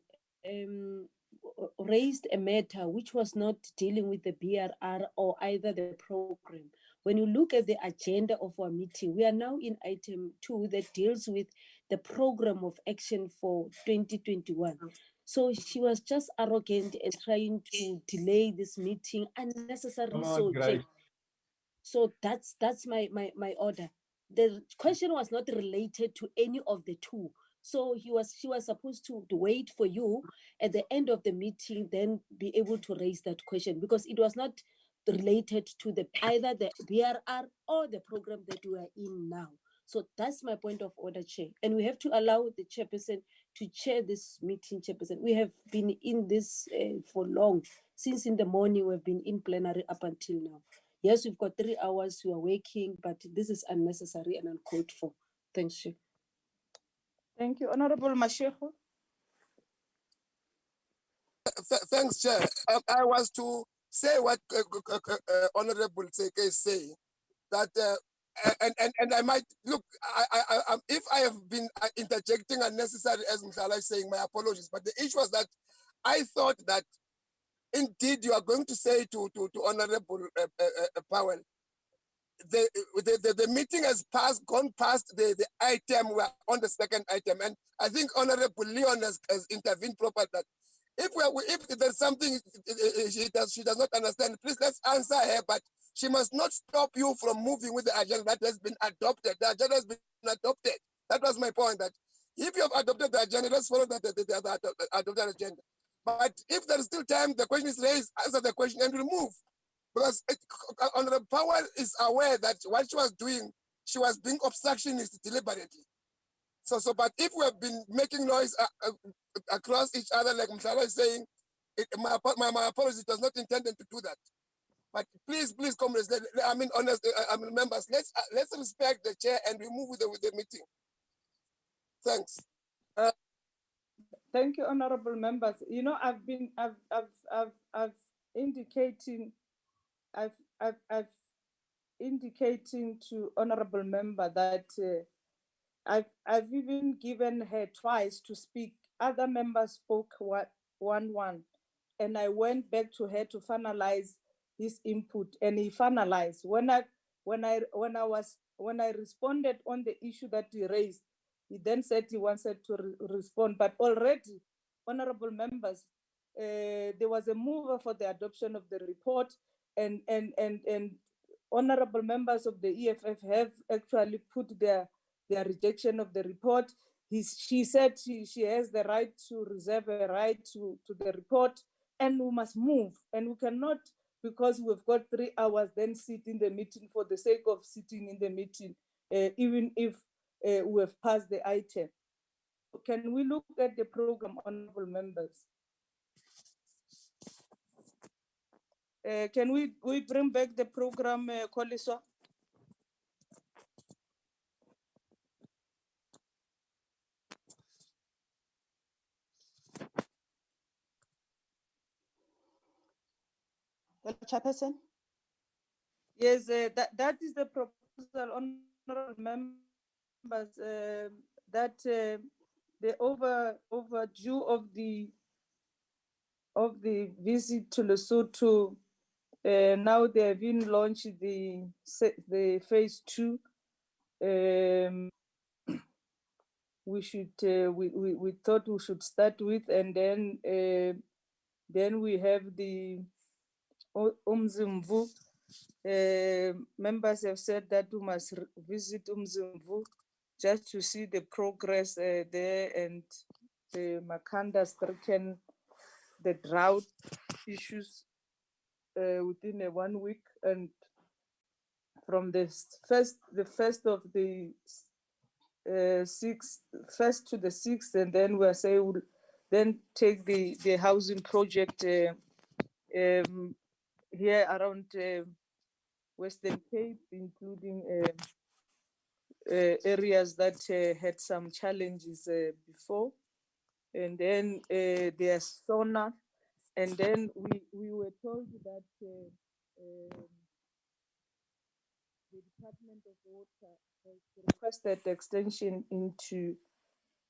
raised a matter which was not dealing with the BRR or either the program. When you look at the agenda of our meeting, we are now in item 2 that deals with the program of action for 2021. So she was just arrogant and trying to delay this meeting unnecessarily. So that's my order. The question was not related to any of the 2. So she was supposed to wait for you at the end of the meeting, then be able to raise that question, because it was not related to either the BRR or the program that we are in now. So that's my point of order, Chair. And we have to allow the Chairperson to chair this meeting, Chairperson. We have been in this for long. Since in the morning, we've been in plenary up until now. Yes, we've got 3 hours, we are working, but this is unnecessary and uncalled for. Thanks, Chair. Thank you. Honorable Mashiko. Thanks, Chair. I was to say what Honorable Zeke is saying, that and I might look. I if I have been interjecting unnecessarily, as Msala is saying, my apologies. But the issue was that I thought that indeed you are going to say to Honorable Powell, the meeting has gone past the item. We're on the second item, and I think Honorable Leon has intervened properly. That if there's something she does not understand, please let's answer her. But she must not stop you from moving with the agenda that has been adopted. The agenda has been adopted. That was my point. That if you have adopted the agenda, let's follow the adopted agenda. But if there is still time, the question is raised, answer the question and we'll move. Because Honorable Powell is aware that what she was doing, she was being obstructionist deliberately. But if we have been making noise across each other, like Mshala is saying, my apology, it was not intended to do that. But please, comrades, members, let's respect the chair and we move with the meeting. Thanks. Thank you, honorable members. You know, I've indicating to honorable member that I've even given her twice to speak. Other members spoke one, and I went back to her to finalize his input, and he finalized. When I responded on the issue that he raised, he then said he wanted to respond. But already, honorable members, there was a move for the adoption of the report, and honorable members of the EFF have actually put their rejection of the report. She said she has the right to reserve a right to the report, and we must move. And we cannot, because we've got 3 hours, then sit in the meeting for the sake of sitting in the meeting, even if we have passed the item. Can we look at the program, honorable members? Can we bring back the program, Koliswa? Chairperson? Yes, that is the proposal, honorable members, that the overdue of the visit to Lesotho. Now they have been launched the phase 2. We thought we should start with, and then we have the Umzimvu. Members have said that we must visit Umzimvu just to see the progress there, and the Makanda stricken the drought issues within 1 week, and from the first of the 1st to the 6th, and then we'll say we'll then take the housing project here around Western Cape, including areas that had some challenges before, and then there's SONA, and then we were told that the Department of Water has requested extension into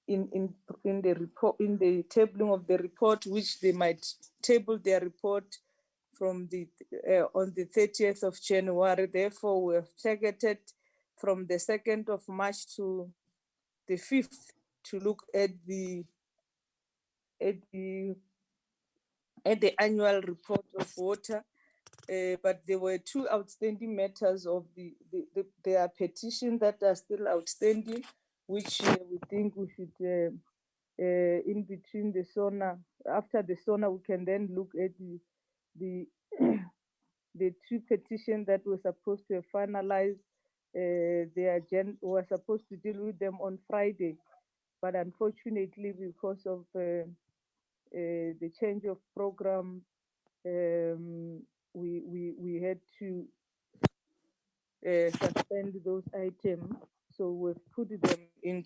in the report, in the tabling of the report, which they might table their report from the on the 30th of January. Therefore, we have targeted from the 2nd of March to the 5th to look at the annual report of water. But there were 2 outstanding matters of their petition that are still outstanding, which we think we should, in between the SONA, after the SONA, we can then look at the 2 petitions that were supposed to have finalized their agenda. We were supposed to deal with them on Friday, but unfortunately, because of the change of program, we had to suspend those items. So we've put them in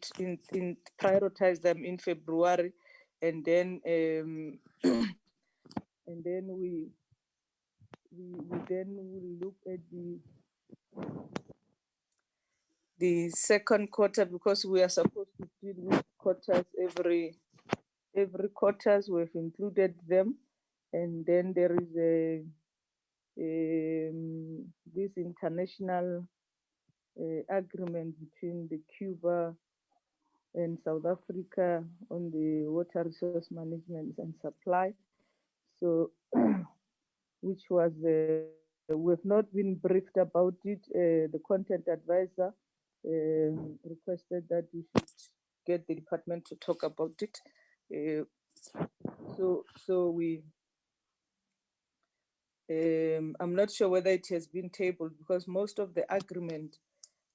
prioritize them in February, and then and then we then will look at the 2nd quarter, because we are supposed to deal with quarters every quarters. We've included them, and then there is this international agreement between the Cuba and South Africa on the water resource management and supply. So, which was, we've not been briefed about it. The content advisor requested that we should get the department to talk about it. So we, I'm not sure whether it has been tabled because most of the agreement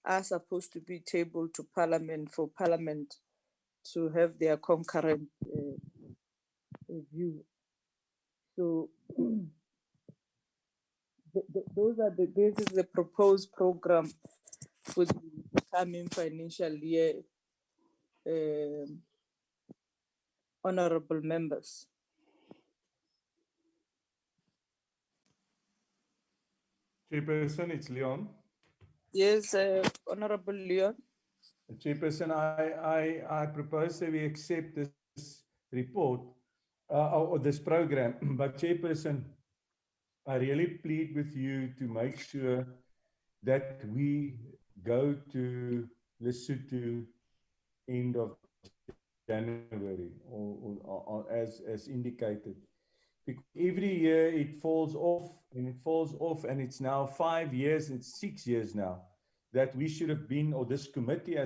are supposed to be tabled to Parliament for Parliament to have their concurrent review. So this is the proposed program for the coming financial year, honorable members. Chairperson, it's Leon. Yes, Honorable Leon. Chairperson, I propose that we accept this report or this program. But Chairperson, I really plead with you to make sure that we go to Lesotho end of January or as indicated. Because every year it falls off and it falls off, and it's now 5 years, it's 6 years now that we should have been, or this committee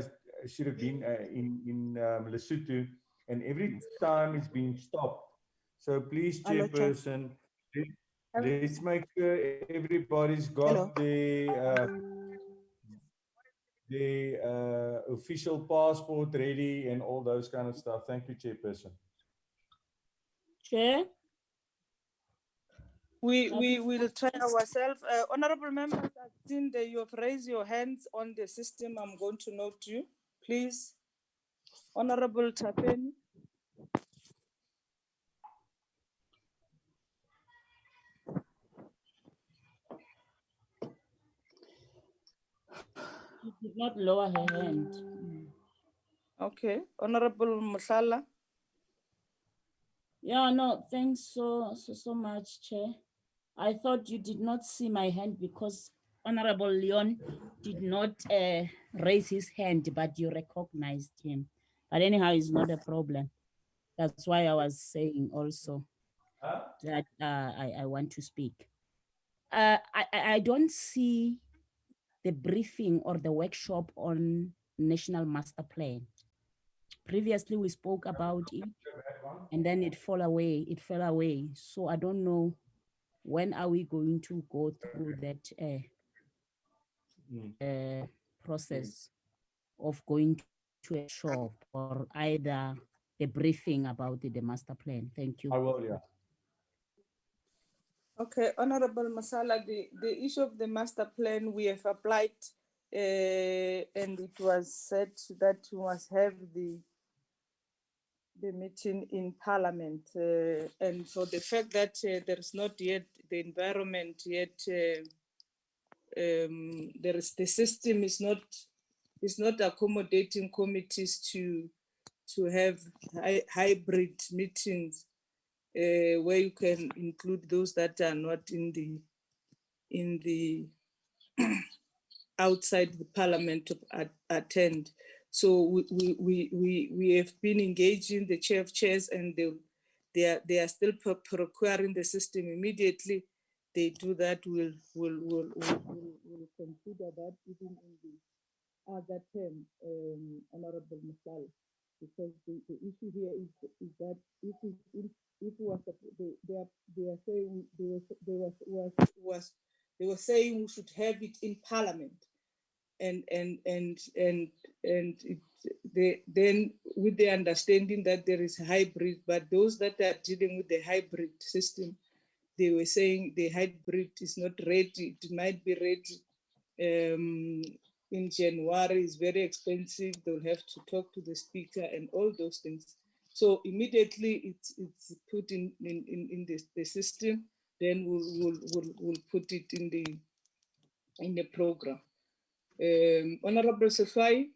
should have been in Lesotho, and every time it's been stopped. So please, Chairperson, let's make sure everybody's got the official passport ready and all those kind of stuff. Thank you, Chairperson. Chair? We will try ourselves. Honorable members, I've seen that you have raised your hands on the system. I'm going to note you. Please, Honorable Tapeni. She did not lower her hand. Okay, Honorable Musala. Yeah, no, thanks so much, Chair. I thought you did not see my hand because Honorable Leon did not raise his hand, but you recognized him. But anyhow, it's not a problem. That's why I was saying also that I want to speak. I don't see the briefing or the workshop on National Master Plan. Previously, we spoke about it and then it fell away. So I don't know when are we going to go through that process of going to a shop or either the briefing about the master plan. Thank you. I will, yeah. Okay, Honorable Masala, the issue of the master plan, we have applied and it was said that we must have the meeting in Parliament. And so the fact that there's not yet the environment yet, the system is not accommodating committees to have hybrid meetings where you can include those that are not in the outside the Parliament to attend. So we have been engaging the chair of chairs, and they are still procuring the system immediately. They do that. We'll consider that even in the other term, Honorable Masala, because the issue here is that if they were saying we should have it in Parliament, and then with the understanding that there is hybrid, but those that are dealing with the hybrid system, they were saying the hybrid is not ready. It might be ready in January. Is very expensive. They'll have to talk to the speaker and all those things. So immediately it's put in the system. Then we'll put it in the program. Honorable Safai.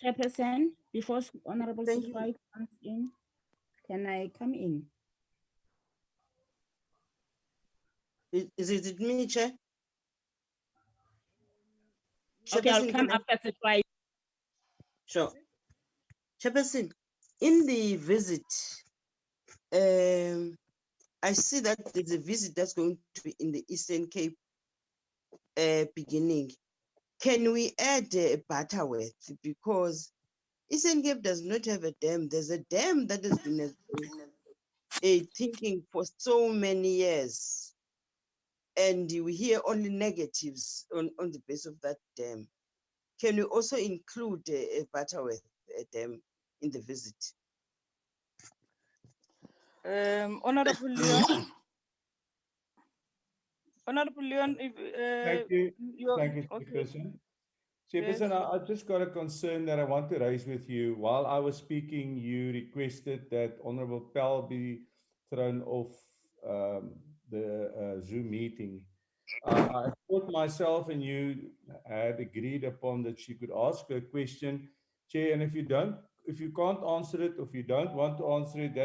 Chairperson, before Honorable Safai comes in, can I come in? Is it me, Chair? Okay, I'll come after Safai. Sure. Chairperson, in the visit, I see that there's a visit that's going to be in the Eastern Cape beginning. Can we add Butterworth? Because Eastern Cape does not have a dam. There's a dam that has been thinking for so many years. And we hear only negatives on the base of that dam. Can we also include a Butterworth dam in the visit? Honorable Leon. Honorable Leon, if Thank you. you're Thank you, okay. Chairperson. Yes. Chairperson, I've just got a concern that I want to raise with you. While I was speaking, you requested that Honorable Pell be thrown off the Zoom meeting. I thought myself and you had agreed upon that she could ask a question, Chair, and if you can't answer it, or if you don't want to answer it,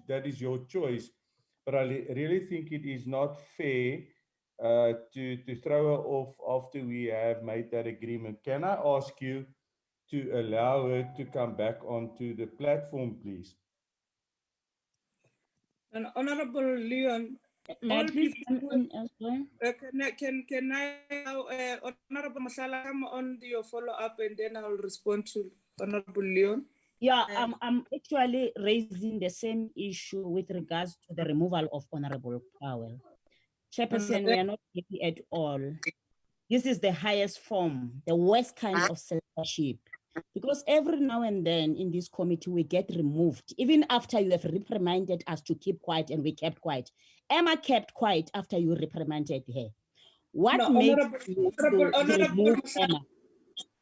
that is your choice. But I really think it is not fair to throw her off after we have made that agreement. Can I ask you to allow her to come back onto the platform, please? And Honorable Leon, May I all please people come in as well? can I allow Honorable Masala come on your follow-up, and then I'll respond to Honorable Leon? Yeah, I'm actually raising the same issue with regards to the removal of Honorable Powell. Chairperson, we are not happy at all. This is the highest form, the worst kind of censorship. Because every now and then in this committee, we get removed, even after you have reprimanded us to keep quiet, and we kept quiet. Emma kept quiet after you reprimanded her. What No, made Honorable Emma?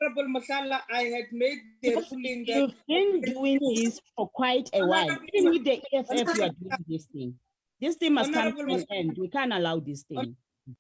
Honorable Masala, I had made the Because ruling that you've been doing this for quite a while. Even with the EFF, you are doing this thing. This thing must come to an end. We can't allow this thing.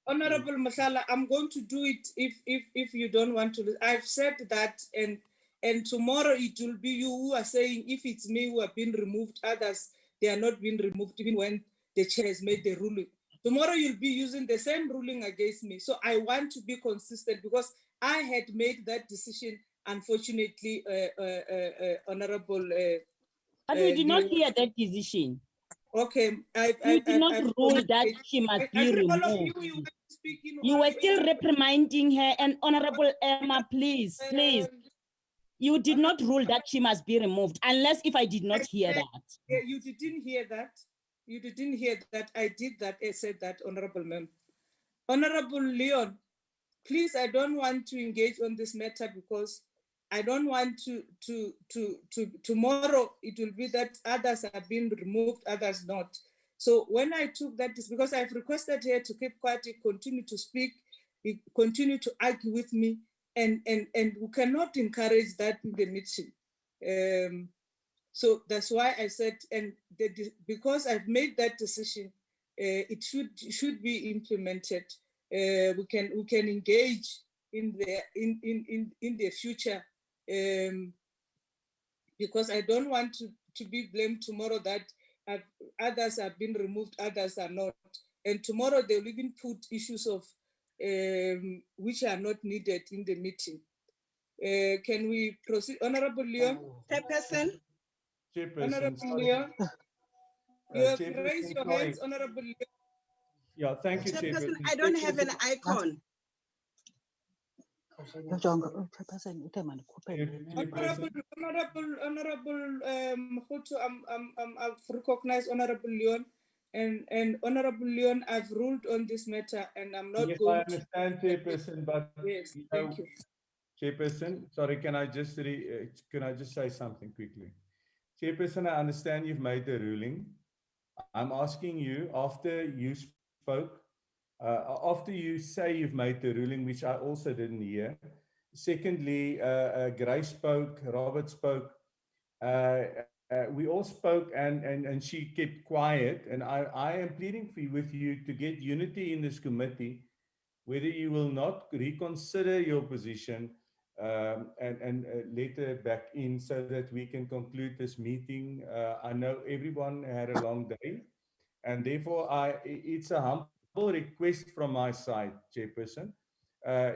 Honorable Masala, I'm going to do it if you don't want to. I've said that, and tomorrow it will be you who are saying, if it's me who have been removed, others, they are not being removed, even when the chair has made the ruling. Tomorrow you'll be using the same ruling against me. So I want to be consistent, because I had made that decision, unfortunately, Honorable. But we did not hear that decision. Okay. You did not rule that she must be removed. You were still reprimanding her, and Honorable Emma, please. You did not rule that she must be removed, unless if I did not hear that. Yeah, you didn't hear that. You didn't hear that. I did that. I said that, Honorable Ma'am. Honorable Leon, please, I don't want to engage on this matter, because I don't want tomorrow it will be that others have been removed, others not. So when I took that, because I've requested her to keep quiet, continue to speak, continue to argue with me, and we cannot encourage that in the meeting. So that's why I said, and because I've made that decision, it should be implemented. We can engage in the future, because I don't want to be blamed tomorrow that others have been removed, others are not, and tomorrow they'll even put issues of which are not needed in the meeting. Can we proceed, Honorable Leon? Chairperson. Honorable Leon, you have raised your hands, Honorable Leon. Yeah, thank you, Chairperson. I don't have an icon. Chairperson, Honorable Mkhutu, I've recognized Honorable Leon, and Honorable Leon, I've ruled on this matter, and I'm not yes, going I understand, Chairperson, but yes, thank you. Chairperson, sorry, can I just say something quickly? Chairperson, I understand you've made the ruling. I'm asking you, after you spoke, after you say you've made the ruling, which I also didn't hear. Secondly, Grace spoke, Robert spoke, we all spoke, and she kept quiet. And I am pleading with you to get unity in this committee, whether you will not reconsider your position and let her back in so that we can conclude this meeting. I know everyone had a long day, and therefore it's a humble request from my side, Chairperson.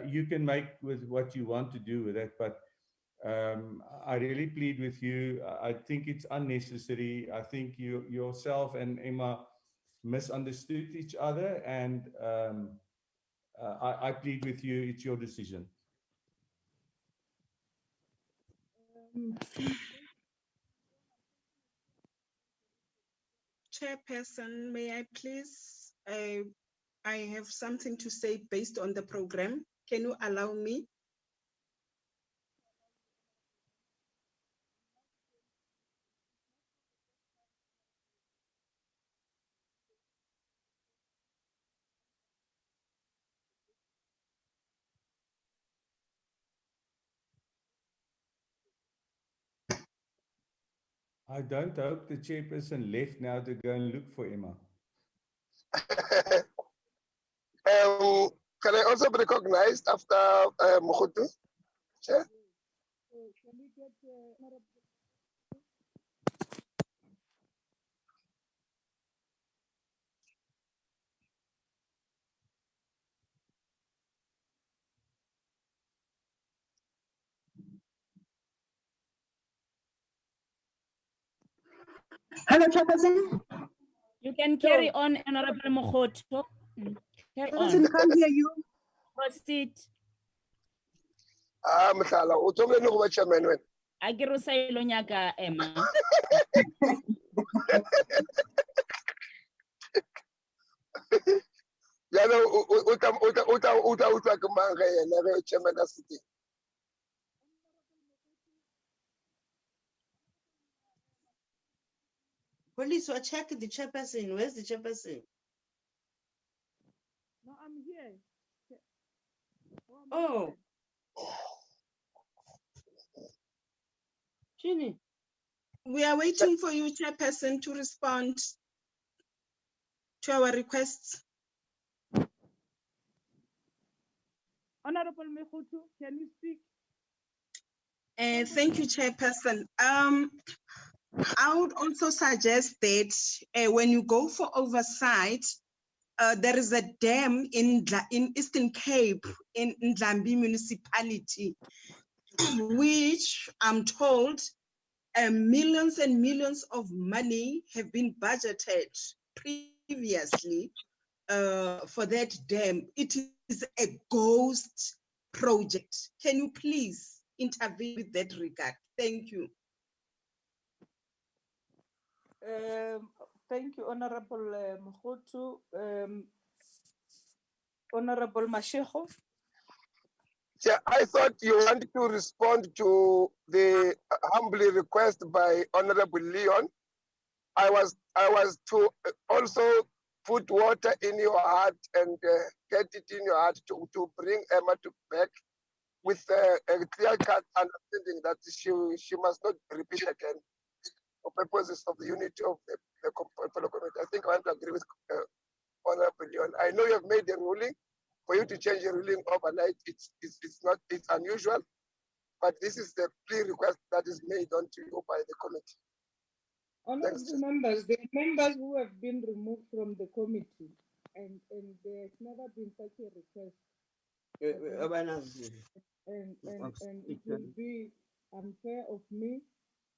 You can make with what you want to do with it, but I really plead with you. I think it's unnecessary. I think you yourself and Emma misunderstood each other, and I plead with you. It's your decision. Chairperson, may I please, I have something to say based on the program. Can you allow me? I don't hope the chairperson left now to go and look for Emma. Can I also be recognized after Mokhutu? Chair? Can we get Honorable? Hello, Chairperson. You can carry on, Honorable Mokhoto. Carry Chairperson, on. can't hear you. Proceed. Mhlala, uthomle nokuba chairman wena. Akere sa ilo nyaka Emma. Yalo uta kumanga yena ke chairman asiti. Police will check the chairperson. Where's the chairperson? No, I'm here. Oh. Chini. We are waiting for you, Chairperson, to respond to our requests. Honorable Mekhutu, can you speak? Thank you, Chairperson. I would also suggest that when you go for oversight, there is a dam in Eastern Cape, in Ndlambi municipality, which I'm told millions and millions of money have been budgeted previously for that dam. It is a ghost project. Can you please intervene with that regard? Thank you. Thank you, Honorable Mokhutu. Honorable Mashego. Yeah, I thought you wanted to respond to the humbly request by Honorable Leon. I was to also put water in your heart and get it in your heart to bring Emma back with a clear-cut understanding that she must not repeat again for purposes of the unity of the fellow committee. I think I want to agree with Honorable Leon. I know you have made a ruling. For you to change a ruling overnight, it's unusual, but this is the plea request that is made onto you by the committee. Honorable members, the members who have been removed from the committee, and there's never been such a request. And it will be unfair of me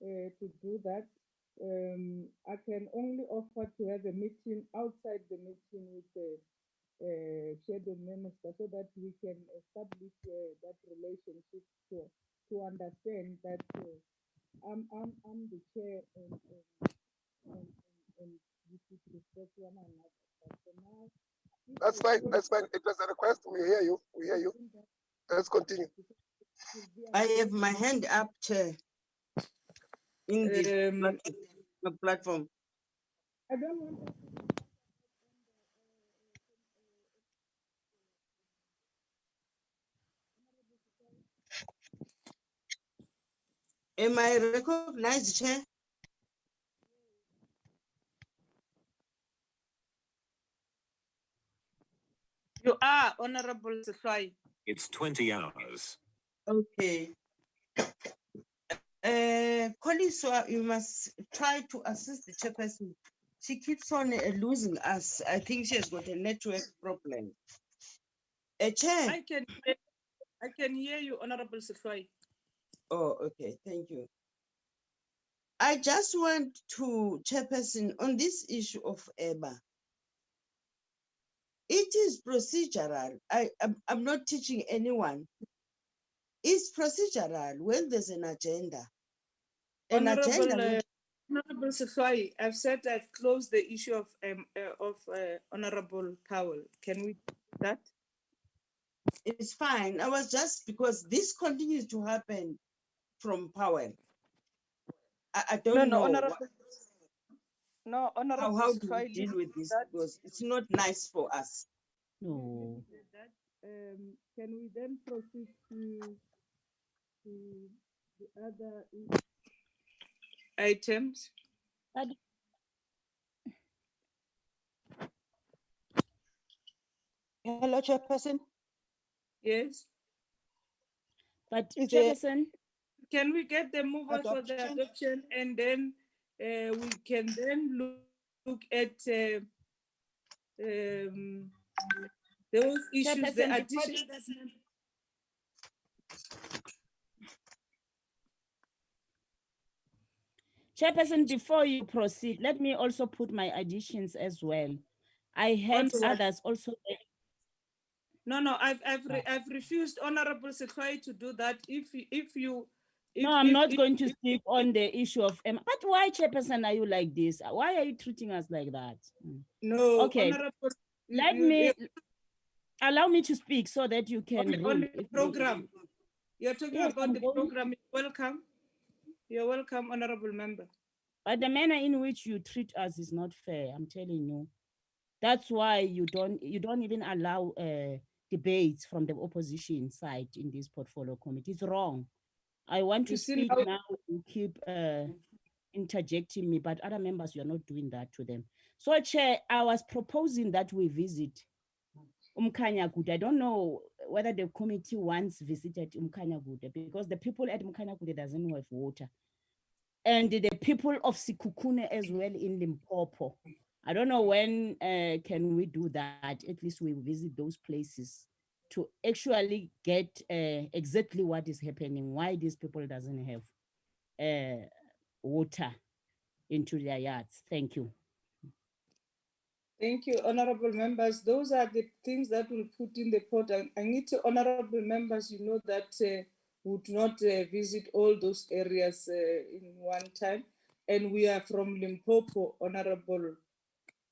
to do that. I can only offer to have a meeting outside the meeting with the shadow minister so that we can establish that relationship to understand that I'm the chair and we should respect one another. But for now, that's fine. That's fine. It was a request. We hear you. We hear you. Let's continue. I have my hand up, Chair, in the platform. I don't want. Am I recognized, Chair? You are, Honorable Seswai. It's 20 hours. Okay. Koliswa, you must try to assist the chairperson. She keeps on losing us. I think she has got a network problem. Chair. I can hear you, Honorable Seswai. Oh, okay. Thank you. I just want to, Chairperson, on this issue of EBA. It is procedural. I'm not teaching anyone. It's procedural when there's an agenda. an Honorable, agenda. Honorable Sefai, I've said I've closed the issue of Honorable Powell. Can we do that? It's fine. I was just because this continues to happen from Powell. I don't know Honorable. No, Honorable how do Sefai, we deal with this that. because it's not nice for us. No. Can we then proceed to the other items? Hello, Chairperson. Yes. But Is there Chairperson, can we get the mover for the adoption? adoption, and then we can then look at those issues, the Chairperson, addition that Chairperson, before you proceed, let me also put my additions as well. I had what? others also. No, I've refused Honorable Sefai to do that. No, I'm not going to speak on the issue of but why, Chairperson, are you like this? Why are you treating us like that? No, okay. Honorable, Let me allow me to speak so that you can on read. the program. You're talking Yes, about I'm the going- program. Welcome. You're welcome, Honorable Member. But the manner in which you treat us is not fair, I'm telling you. That's why you don't even allow debates from the opposition side in this portfolio committee. It's wrong. I want to You see speak now- now, you keep interjecting me, but other members, you're not doing that to them. So, Chair, I was proposing that we visit Umkanyagude. I don't know whether the committee once visited Umkanyagude because the people at Umkanyagude doesn't have water. And the people of Sikukune as well in Limpopo. I don't know when can we do that. At least we visit those places to actually get exactly what is happening, why these people doesn't have water into their yards. Thank you. Thank you, honorable members. Those are the things that we'll put in the pot. I need to, honorable members, you know that would not visit all those areas in one time. And we are from Limpopo, Honorable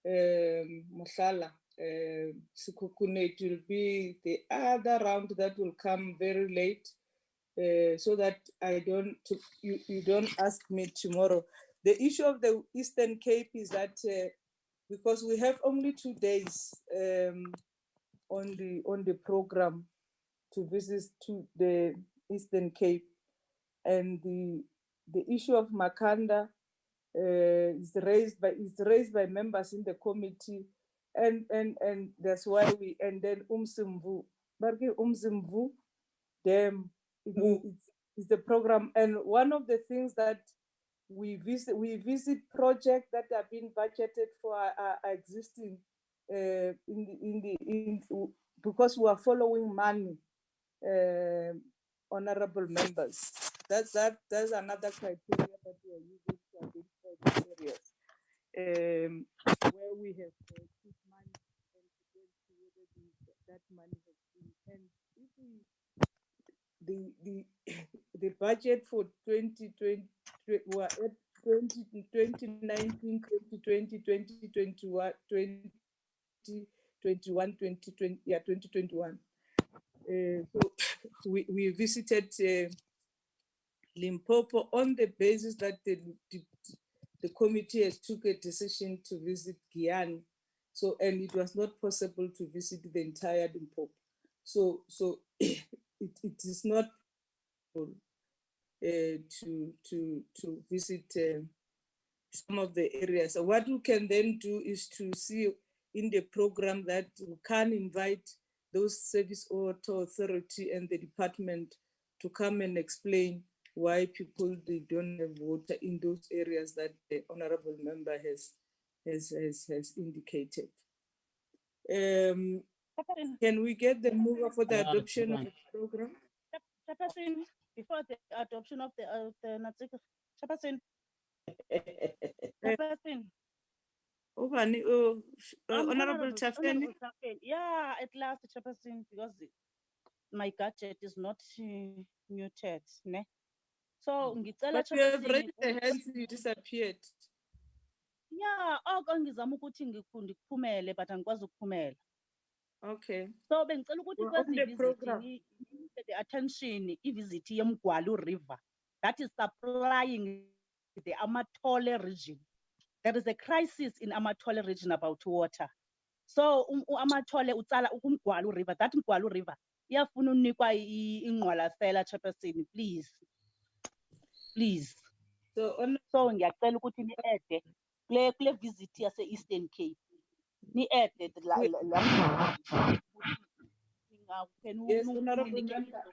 Masala, Sikukune. It will be the other round that will come very late, so that you don't ask me tomorrow. The issue of the Eastern Cape is that because we have only 2 days on the program to visit to the Eastern Cape, and the issue of Makanda is raised by members in the committee, and that's why and then Umzimvu, them it's the program, and one of the things that we visit projects that have been budgeted for are existing because we are following money, honorable members. That's another criteria that we are using to identify these areas where we have put money and to get to whether that money has been, and if we the budget for 2020 were at 2019, 2020, 2021, 2021. So we visited Limpopo on the basis that the committee has took a decision to visit Guyana. So, and it was not possible to visit the entire Limpopo. So it is not to visit some of the areas. So what we can then do is to see in the program that we can invite those service authority and the department to come and explain why people they don't have water in those areas that the honorable member has indicated. Can we get the mover for the adoption of the program? Chairperson, before the adoption of the Natsika, Chairperson. Honorable Tafeni. Yeah, at last, Chairperson, because my gadget is not muted, ne? So ngicela But you have Chairperson, raised the hands, you disappeared. yeah, ngizama ukuthi ngiphumele but angikwazi ukuphumela. Okay. So bengicela ukuthi We're kwezi on the visit program. the attention visit yeMgwalu River that is supplying the Amatole region. There is a crisis in Amatole region about water. So Amatole utsala uMgwalu River, that Mgwalu River iyafuna unikwa ingqwalasela Chairperson, please. Please. So ngiyacela ukuthi ni-add kule visit yase Eastern Cape. Ni-add Yes, Honorable Member,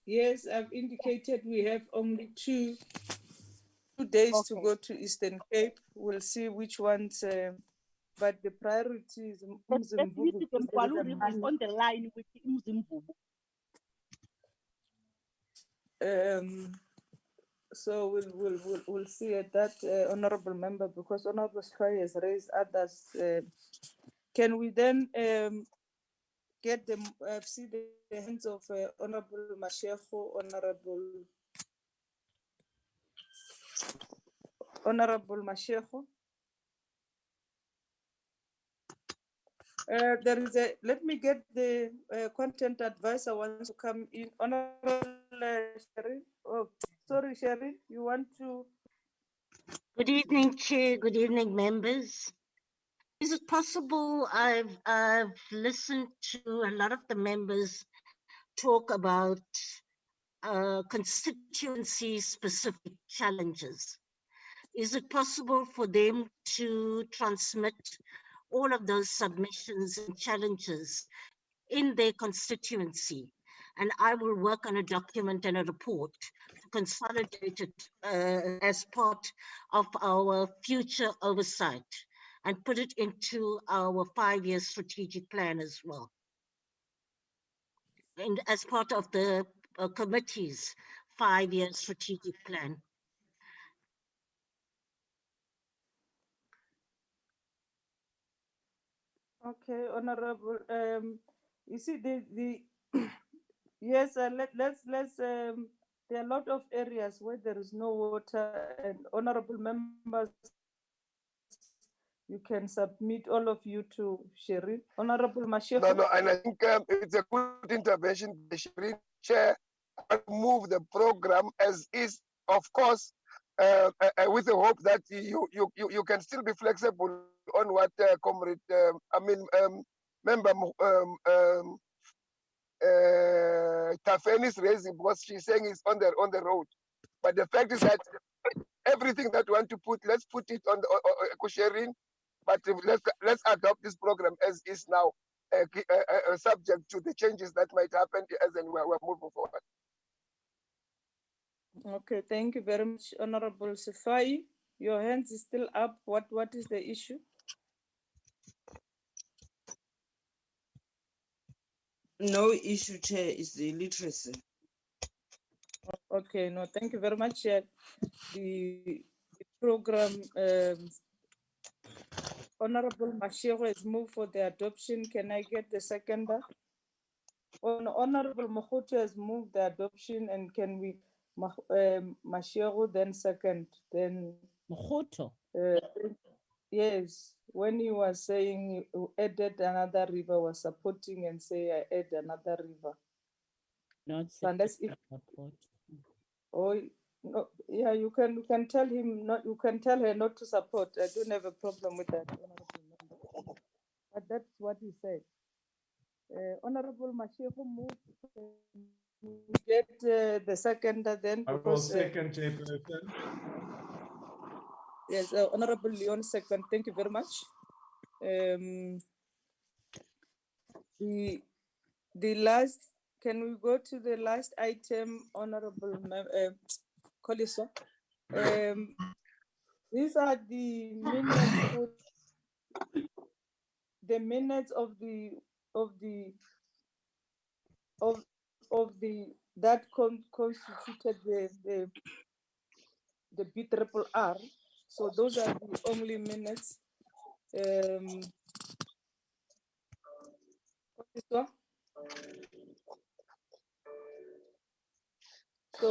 yes, I've indicated we have only two days to go to Eastern Cape. We'll see which ones, but the priority is Mzimvubu. Mgwalu River is on the line with Mzimvubu. So we'll see at that, Honorable Member, because Honorable Sky has raised others. Can we then get them, see the hands of Honorable Mashego, Honorable Mashego? There is a, let me get the content advisor wants to come in. Honorable Sherry, oh, sorry, Sherry, you want to? Good evening, Chair. Good evening, members. Is it possible? I've listened to a lot of the members talk about constituency-specific challenges. Is it possible for them to transmit all of those submissions and challenges in their constituency? And I will work on a document and a report to consolidate it as part of our future oversight and put it into our 5-year strategic plan as well. And as part of the committee's 5-year strategic plan. Okay, Honorable. You see the yes. Let's there are a lot of areas where there is no water, and honorable members, you can submit all of you to Sherry. Honorable Mashego. No, and I think it's a good intervention by Sherry, Chair. Move the program as is, of course, with the hope that you can still be flexible on what comrade, member Tafen is raising, because she's saying it's on the road. But the fact is that everything that we want to put, let's put it on the sharing. But let's adopt this program as is now, subject to the changes that might happen as and we're moving forward. Okay, thank you very much, Honorable Sifai. Your hands is still up. What is the issue? No issue, Chair, is the literacy. Okay, no, thank you very much. The program, Honorable Mashego has moved for the adoption. Can I get the seconder? Honorable Mohoto has moved the adoption, and can we, Mashego then second, then Mohoto. Yes, when he was saying you added another river, was supporting and say I add another river. Not unless if support. Oh no, yeah, you can tell him not. You can tell her not to support. I don't have a problem with that, Honorable Member. But that's what he said. Honorable Mashego moved. Get the seconder then. I will Because, second, Chairperson. yes, Honorable Leon second. Thank you very much. The last. Can we go to the last item, Honorable Koliso? These are the minutes. The minutes of the that constituted the BRRR. So those are the only minutes. So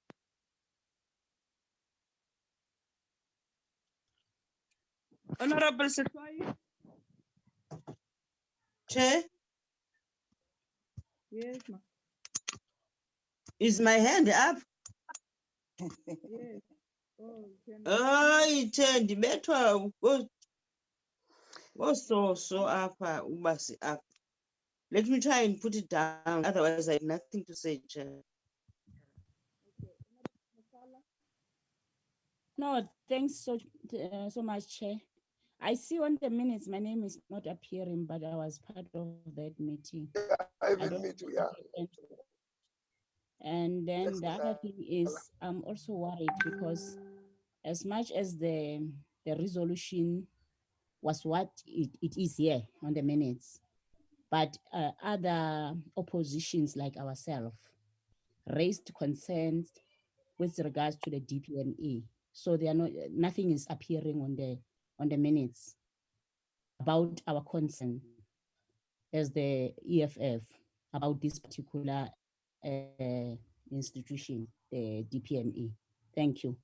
Honorable Setwai. Chair, Yes, ma. is my hand up? Yes. Oh, can Chair, ndibethwa so up, ubasi up. Let me try and put it down. Otherwise, I have nothing to say, Chair. No, thanks so much, Chair. I see on the minutes my name is not appearing, but I was part of that meeting. Even me too, yeah. And then Thanks, the other thing is I'm also worried because as much as the resolution was what it is here on the minutes, but other oppositions like ourselves raised concerns with regards to the DPME. So they are nothing is appearing on the minutes about our concern as the EFF about this particular institution, the DPME. Thank you.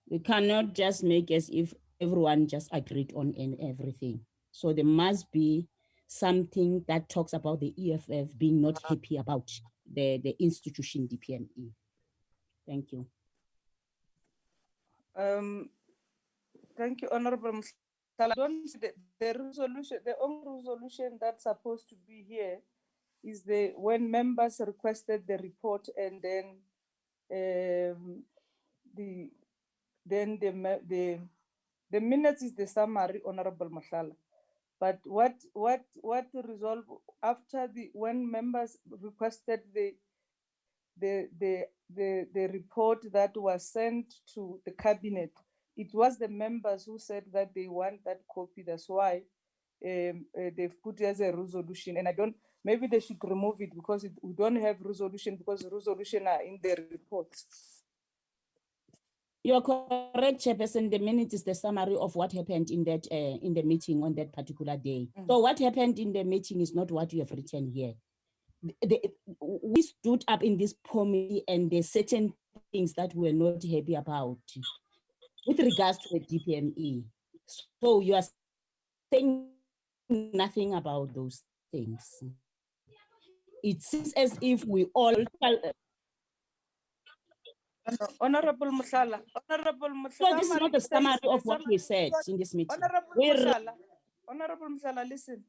We cannot just make as if everyone just agreed on everything. So there must be something that talks about the EFF being not happy about the institution DPME. Thank you. Thank you, Honorable Mhlala. I don't see the resolution, the only resolution that's supposed to be here is when members requested the report and then the minutes is the summary, Honorable Mhlala. But what resolve after when members requested the report that was sent to the cabinet, it was the members who said that they want that copy. That's why they've put it as a resolution. And maybe they should remove it because we don't have resolution because the resolution are in the reports. You're correct, Chairperson. The minute is the summary of what happened in that in the meeting on that particular day. So what happened in the meeting is not what you have written here. We stood up in this committee and there's certain things that we're not happy about with regards to the DPME. So you are saying nothing about those things. It seems as if we all Honorable Mhlala, So this is not a summary of what we said in this meeting. Honorable Mhlala, listen.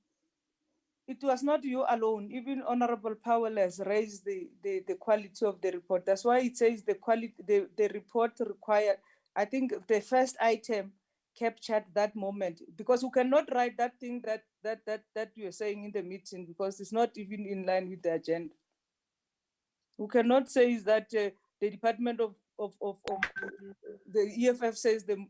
It was not you alone. Even Honorable Powell has raised the quality of the report. That's why it says the quality, the report required. I think the first item captured that moment because we cannot write that thing that you're saying in the meeting because it's not even in line with the agenda. We cannot say is that the Department of the EFF says the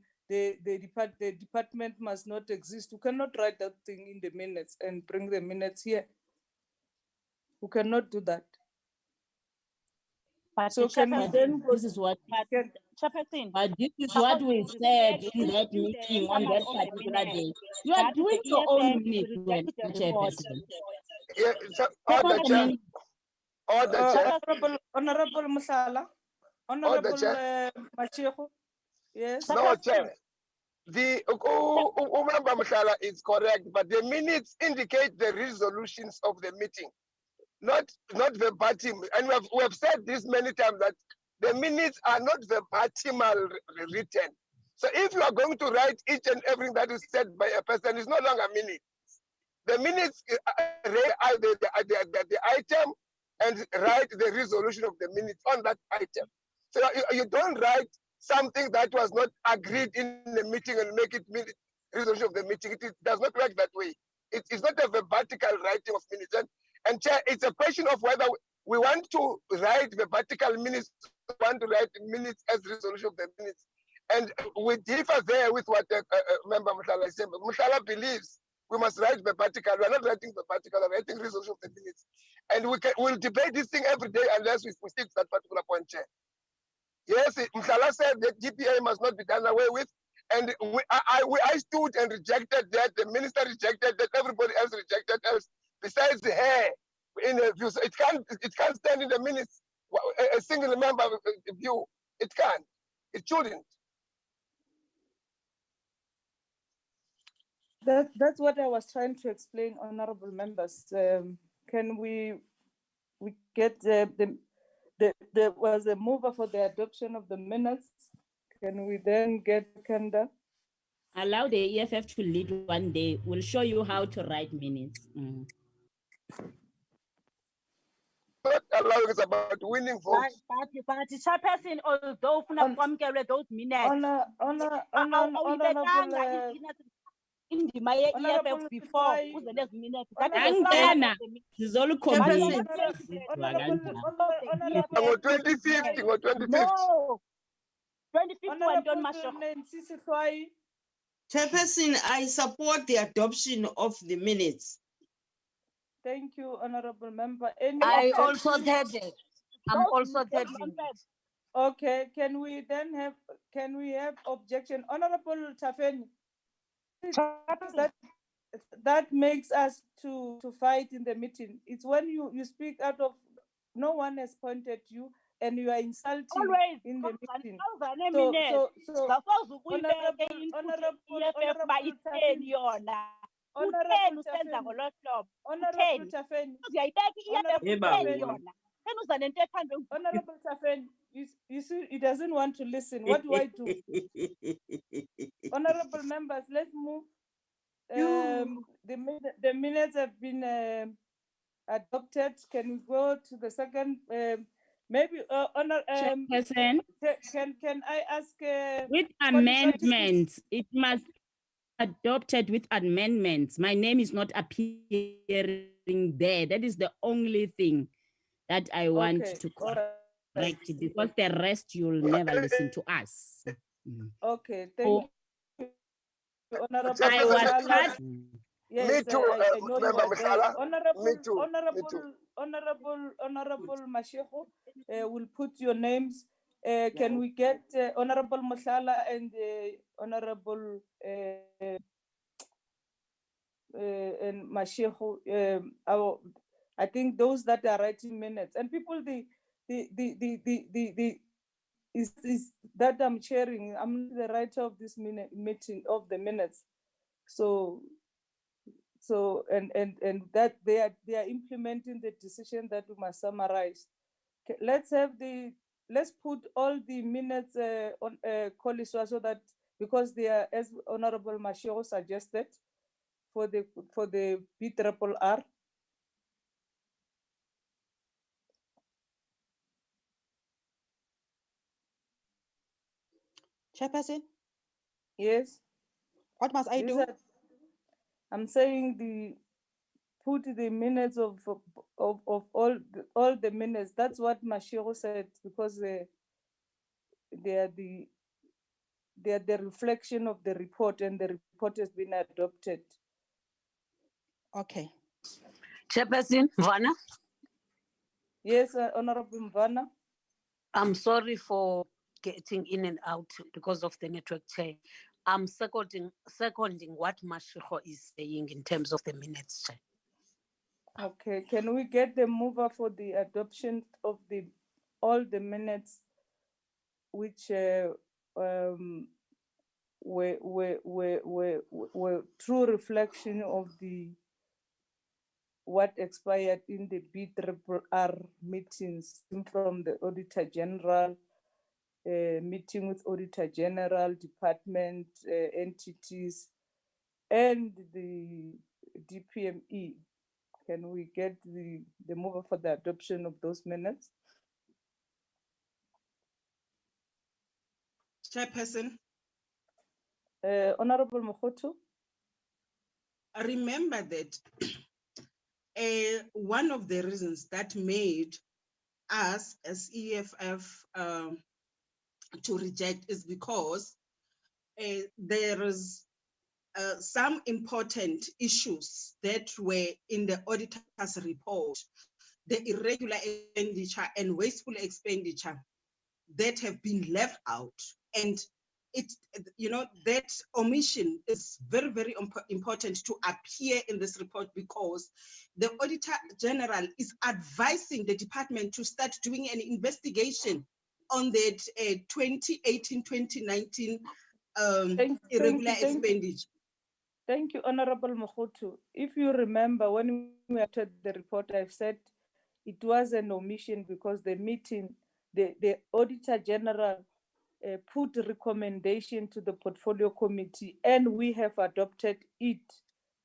department must not exist. We cannot write that thing in the minutes and bring the minutes here. We cannot do that. But So can we then this is what Chairperson, but this is what we said in that meeting on that particular day. You are doing your own minute, Chairperson. Yeah, so, Order, Chair. Order, Chair. Honorable Mhlala, Honorable Machego. Yes. No, Chair. The Member Mhlala is correct, but the minutes indicate the resolutions of the meeting, not verbatim. And we have said this many times that the minutes are not verbatim written. So if you are going to write each and everything that is said by a person, it's no longer minutes. The minutes read the item and write the resolution of the minutes on that item. So you don't write something that was not agreed in the meeting and make it resolution of the meeting. It does not work that way. It's not a verbatical writing of minutes. And Chair, it's a question of whether we want to write verbatical minutes, want to write minutes as resolution of the minutes. And we differ there with what Member Mhlala is saying. But Mhlala believes we must write verbatical. We're not writing verbatical, we're writing resolution of the minutes. And we'll debate this thing every day unless we stick to that particular point, Chair. Yes, Mhlala said that GPA must not be done away with. And I stood and rejected that. The minister rejected that. Everybody else rejected else. Besides her, in a view, so it can't stand in the minutes. A single member view, it can't. It shouldn't. That's what I was trying to explain, honorable members. Can we get there was a mover for the adoption of the minutes? Can we then get Kanda? Allow the EFF to lead one day. We'll show you how to write minutes. Not allowing is about winning votes. But chairperson, although those minutes, indima ye-EFF before kuze lezi minutes that is the start of the meeting. No, 25th. Chairperson, I support the adoption of the minutes. Thank you, honorable member. I also did it. I'm also did it. Okay, can we have objection? Honorable Tafeni, that makes us to fight in the meeting. It's when you speak out of, no one has pointed you and you are insulting in the meeting. Honorable Tafeni, you see, he doesn't want to listen. What do I do? Honorable members, let's move. The minutes have been adopted. Can we go to the second? Maybe Chairperson, can I ask with amendments? It must be adopted with amendments. My name is not appearing there. That is the only thing that I want to correct, because the rest you'll never listen to us. Okay, thank you. Honorable I was cut. Yes, Me too, I know you are there. Honorable Mashego, will put your names. Can we get Honorable Mashala and Honorable and Mashego? I think those that are writing minutes and people is that I'm chairing. I'm the writer of this meeting of the minutes. So and that they are implementing the decision that we must summarize. Okay, let's put all the minutes on Koliswa, so that, because they are, as Honorable Mashiro suggested, for the BRRR. Chairperson? Yes. What must I do? I'm saying put the minutes of all the minutes. That's what Mashiro said, because they are the reflection of the report, and the report has been adopted. Okay. Chairperson Mvana? Yes, Honorable Mvana. I'm sorry for getting in and out because of the network change. I'm seconding what Mashiko is saying in terms of the minutes, Chair. Okay, can we get the mover for the adoption of all the minutes which were true reflection of what expired in the BRRR meetings, from the Auditor General, meeting with Auditor General, department, entities, and the DPME. Can we get the mover for the adoption of those minutes? Chairperson. Honorable Mokoto. Remember that one of the reasons that made us as EFF to reject is because there is some important issues that were in the auditor's report, the irregular expenditure and wasteful expenditure that have been left out. And that omission is very, very important to appear in this report, because the Auditor General is advising the department to start doing an investigation on that 2018-2019 irregular expenditure. Thank you, Honorable Mokotu. If you remember, when we entered the report, I've said it was an omission because the meeting, the Auditor General put recommendation to the Portfolio Committee, and we have adopted it.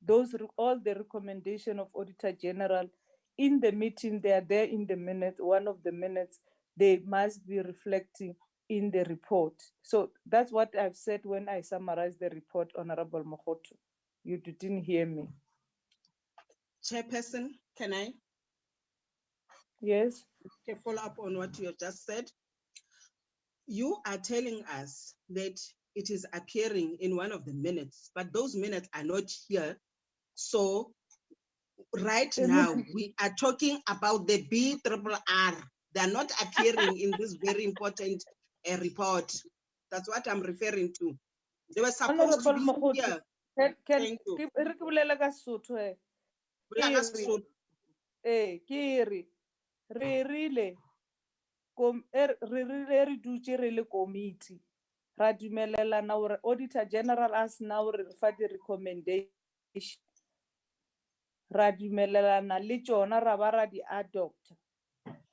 All the recommendation of Auditor General in the meeting, they are there in the minutes, one of the minutes, they must be reflecting in the report. So that's what I've said when I summarized the report, Honorable Mokotu. You didn't hear me. Chairperson, can I? Yes. To follow up on what you have just said. You are telling us that it is appearing in one of the minutes, but those minutes are not here. So right now we are talking about the BRRR. They are not appearing in this very important report. That's what I'm referring to. They were supposed to be here. Thank you. Kiri, re rile re dutse re le committee ra dumelelana hore Auditor General as now re fa di recommendation ra dumelelana le tsona ra ba ra di adopt,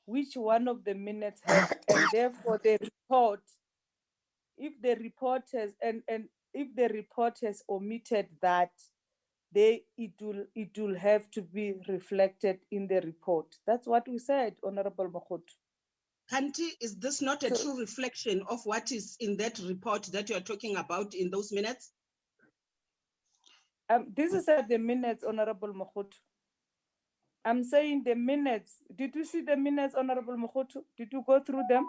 which one of the minutes has, and therefore the report, if the report has and if the report has omitted that, it will have to be reflected in the report. That's what we said, Honorable Mokotu. Kanti, is this not a true reflection of what is in that report that you're talking about in those minutes? This is at the minutes, Honorable Mokotu. I'm saying the minutes. Did you see the minutes, Honorable Mokotu? Did you go through them?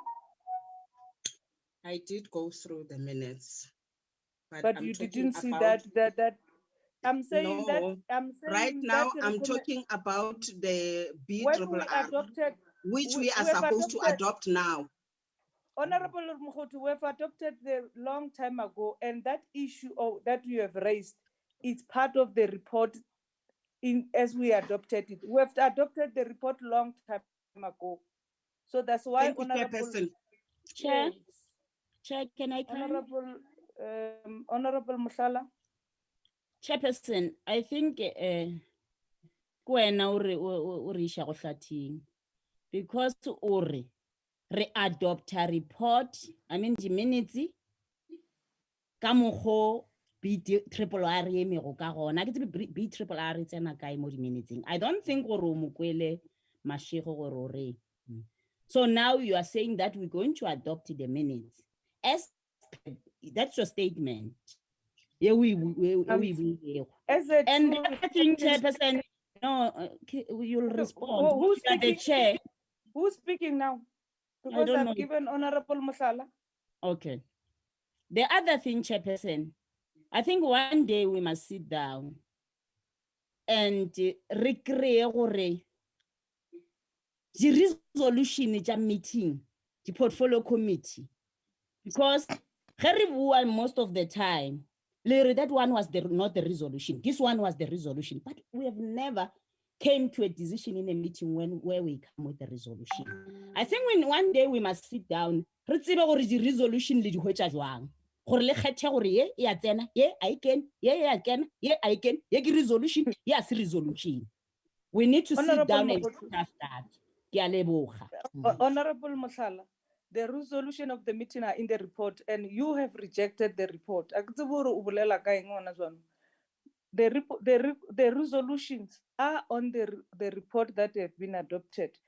I did go through the minutes. But you didn't see that I'm saying no, that I'm saying right now that I'm talking about the when we BRRR, adopted, which we are supposed to adopt now. Honorable Mokotu, we've adopted the long time ago, and that issue that you have raised is part of the report as we adopted it. We've adopted the report long time ago. So that's why, Thank you, Honorable Chairperson. Chair, Chair, can I come? Honorable Musala. Chairperson, I think kwena o re isha go hlathing because o re adopt a report, I mean the minutes ka mokgo BRRR e me go ka gona ke tsebe BRRR tsena kae mo di minutes. I don't think gore o mokwele mashego gore o re. So now you are saying that we're going to adopt the minutes. That's your statement. Yeah, and I think, Chairperson, no, you'll respond. Who's speaking? The chair? Who's speaking now? Because I've given Honorable Musala. Okay. The other thing, Chairperson, I think one day we must sit down and recreate the resolution meeting, the portfolio committee, because most of the time, that one was not the resolution. This one was the resolution, but we have never came to a decision in a meeting where we come with the resolution. I think one day we must sit down. The resolution resolution. We need to sit down and discuss that. Honorable Musala, the resolution of the meeting are in the report, and you have rejected the report. The resolutions are on the report that have been adopted.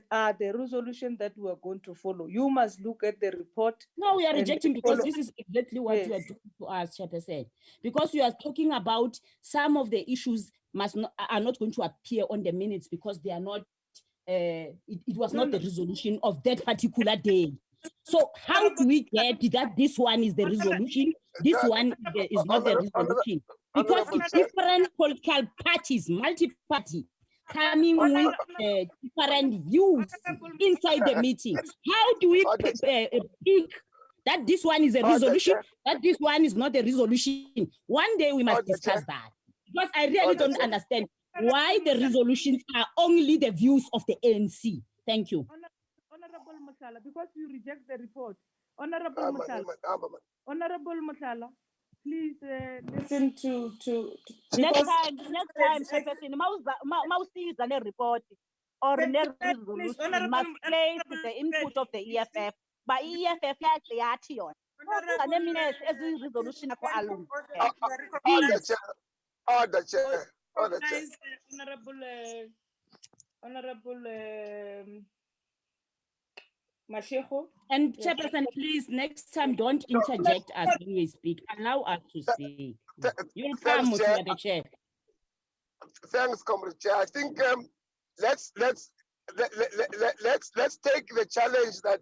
Are the resolution that we are going to follow. You must look at the report. No, we are rejecting because this is exactly what you are doing to us, Chairperson. Because you are talking about some of the issues are not going to appear on the minutes because they are not. It was not the resolution of that particular day. So how do we get that this one is the resolution, this one is not the resolution? Because it's different political parties, multi-party, coming with different views inside the meeting. How do we pick that this one is a resolution, that this one is not a resolution? One day we must discuss that. Because I really don't understand why the resolutions are only the views of the ANC. Thank you. Honorable Musala, because you reject the report. Honorable Musala. please listen to Next because time, Chairperson, mawusiza ne-report or Please, ne-resolution, Honorable- must place the input of the EFF. But EFF yahle yathi yona. Minutes resolution yakho alone. Order, Chair. Order, Chair. Order, Chair. recognize Honorable Mashego. And Yes. Chairperson, please, next time, don't interject us when we speak. Allow us to speak. You'll come with Chair. the chair. Thanks, Comrade Chair. I think let's take the challenge that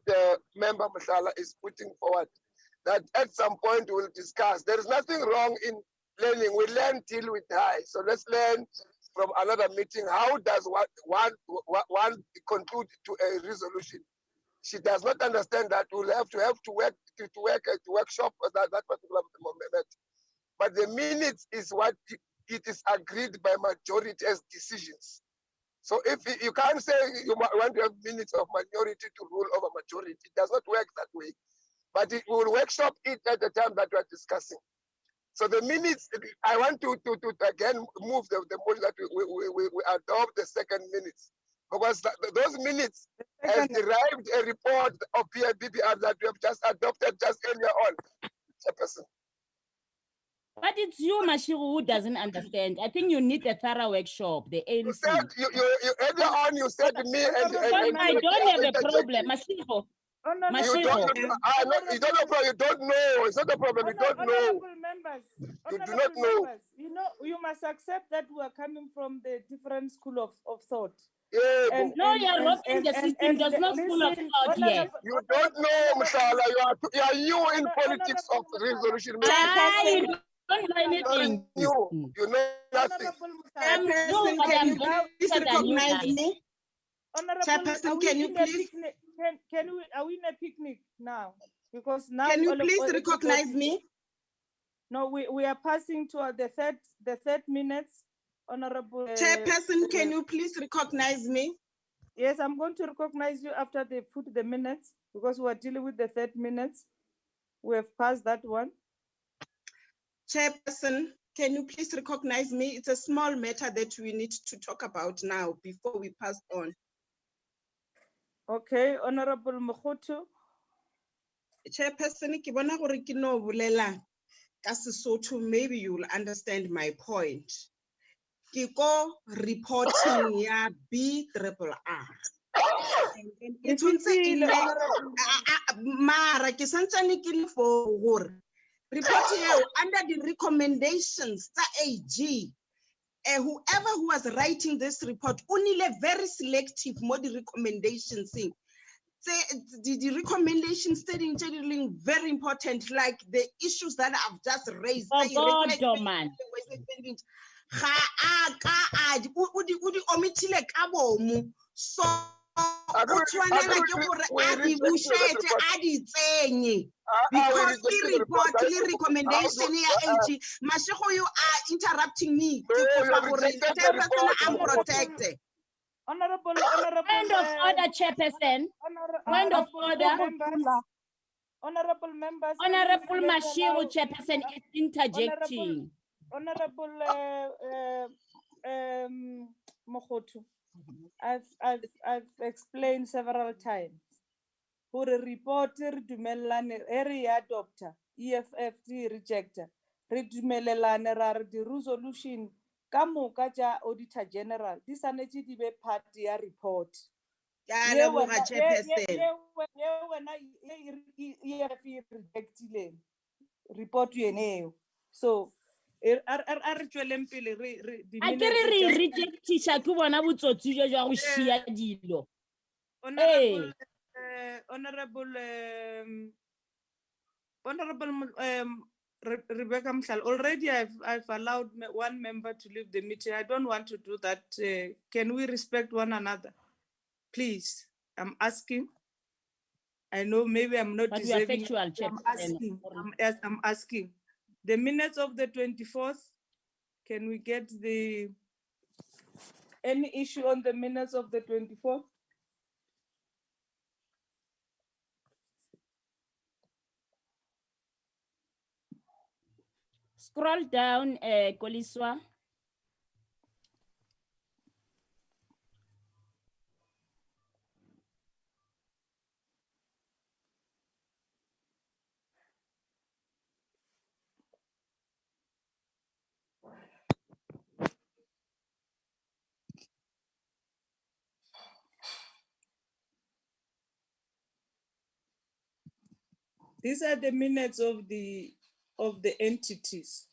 Member Mashala is putting forward. That at some point we'll discuss. There is nothing wrong in learning. We learn till we die. So let's learn from another meeting. How does one conclude to a resolution? She does not understand that we'll have to work to workshop that particular moment. But the minutes is what it is agreed by majority as decisions. So if you can't say you want to have minutes of minority to rule over majority, it does not work that way. But we will workshop it at the time that we are discussing. So the minutes, I want to again move the motion that we adopt the second minutes. Because those minutes has derived a report of PIBBR that we have just adopted just earlier on. Chairperson. But it's you, Mashiru, who doesn't understand. I think you need a thorough workshop, the ANC. You said, you earlier on, you said to me, I don't have a problem, Mashiru. You don't know. You don't know. It's not a problem. You don't know. Honorable members, You do not know. members, you know, you must accept that we are coming from the different school of thought. Yeah, No, you're robbing the system. There's no school of thought here. You don't know, Mashallah. You are new in politics of resolution making. Don't know anything. You know nothing. Chairperson, can you please recognize me? Chairperson, can you please? Are we in a picnic now? Because now. Can you please recognize me? No, we are passing to the third minutes. Honorable Chairperson, can you please recognize me? Yes, I'm going to recognize you after they put the minutes because we're dealing with the third minutes. We have passed that one. Chairperson, can you please recognize me? It's a small matter that we need to talk about now before we pass on. Okay, Honorable Mokhoto. Chairperson, ke bona gore ke no bolela ka Sesotho, maybe you will understand my point. Ke ko reporting ya BRRR. It will say mara ke santsane ke le for gore reporting under the recommendations ta AG. Whoever who was writing this report only very selective more the recommendations thing. The recommendations stating very important, like the issues that I've just raised. So because the report, the recommendation AG, Mashego, you are interrupting me. I'm protected. Honorable Point of order, Chairperson. Point of order. Honorable members. Honorable Mashiru, Chairperson, is interjecting. Honorable Mokhoto, I've explained several times. For a reporter, Dumelane, area adopter, EFFT rejector, Redumelane, the resolution. Kamu kaja Auditor General. This energy debe party report. Report you so Honorable Rebecca Mshal, already I've allowed one member to leave the meeting. I don't want to do that. Can we respect one another? Please, I'm asking. I know maybe I'm not deserving. I'm asking. The minutes of the 24th, can we get any issue on the minutes of the 24th? Scroll down, Koliswa. These are the minutes of the entities.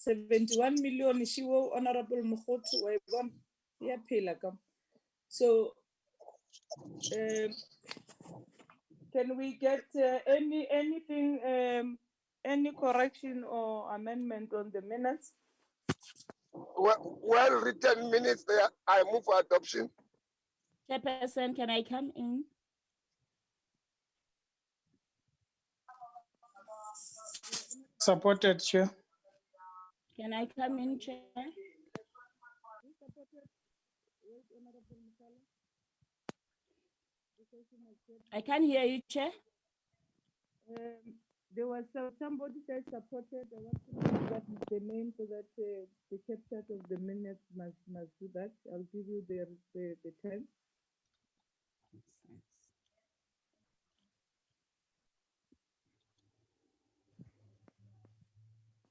$71 million, Shiwo, Honorable Mokhotu, yeah, so can we get anything, any correction or amendment on the minutes? Well written minutes there. I move for adoption. Chairperson, can I come in? Supported, Chair. Can I come in, Chair? I can't hear you, Chair. There was somebody that supported. I want to know what is the name so that the capture of the minutes must do that. I'll give you the term.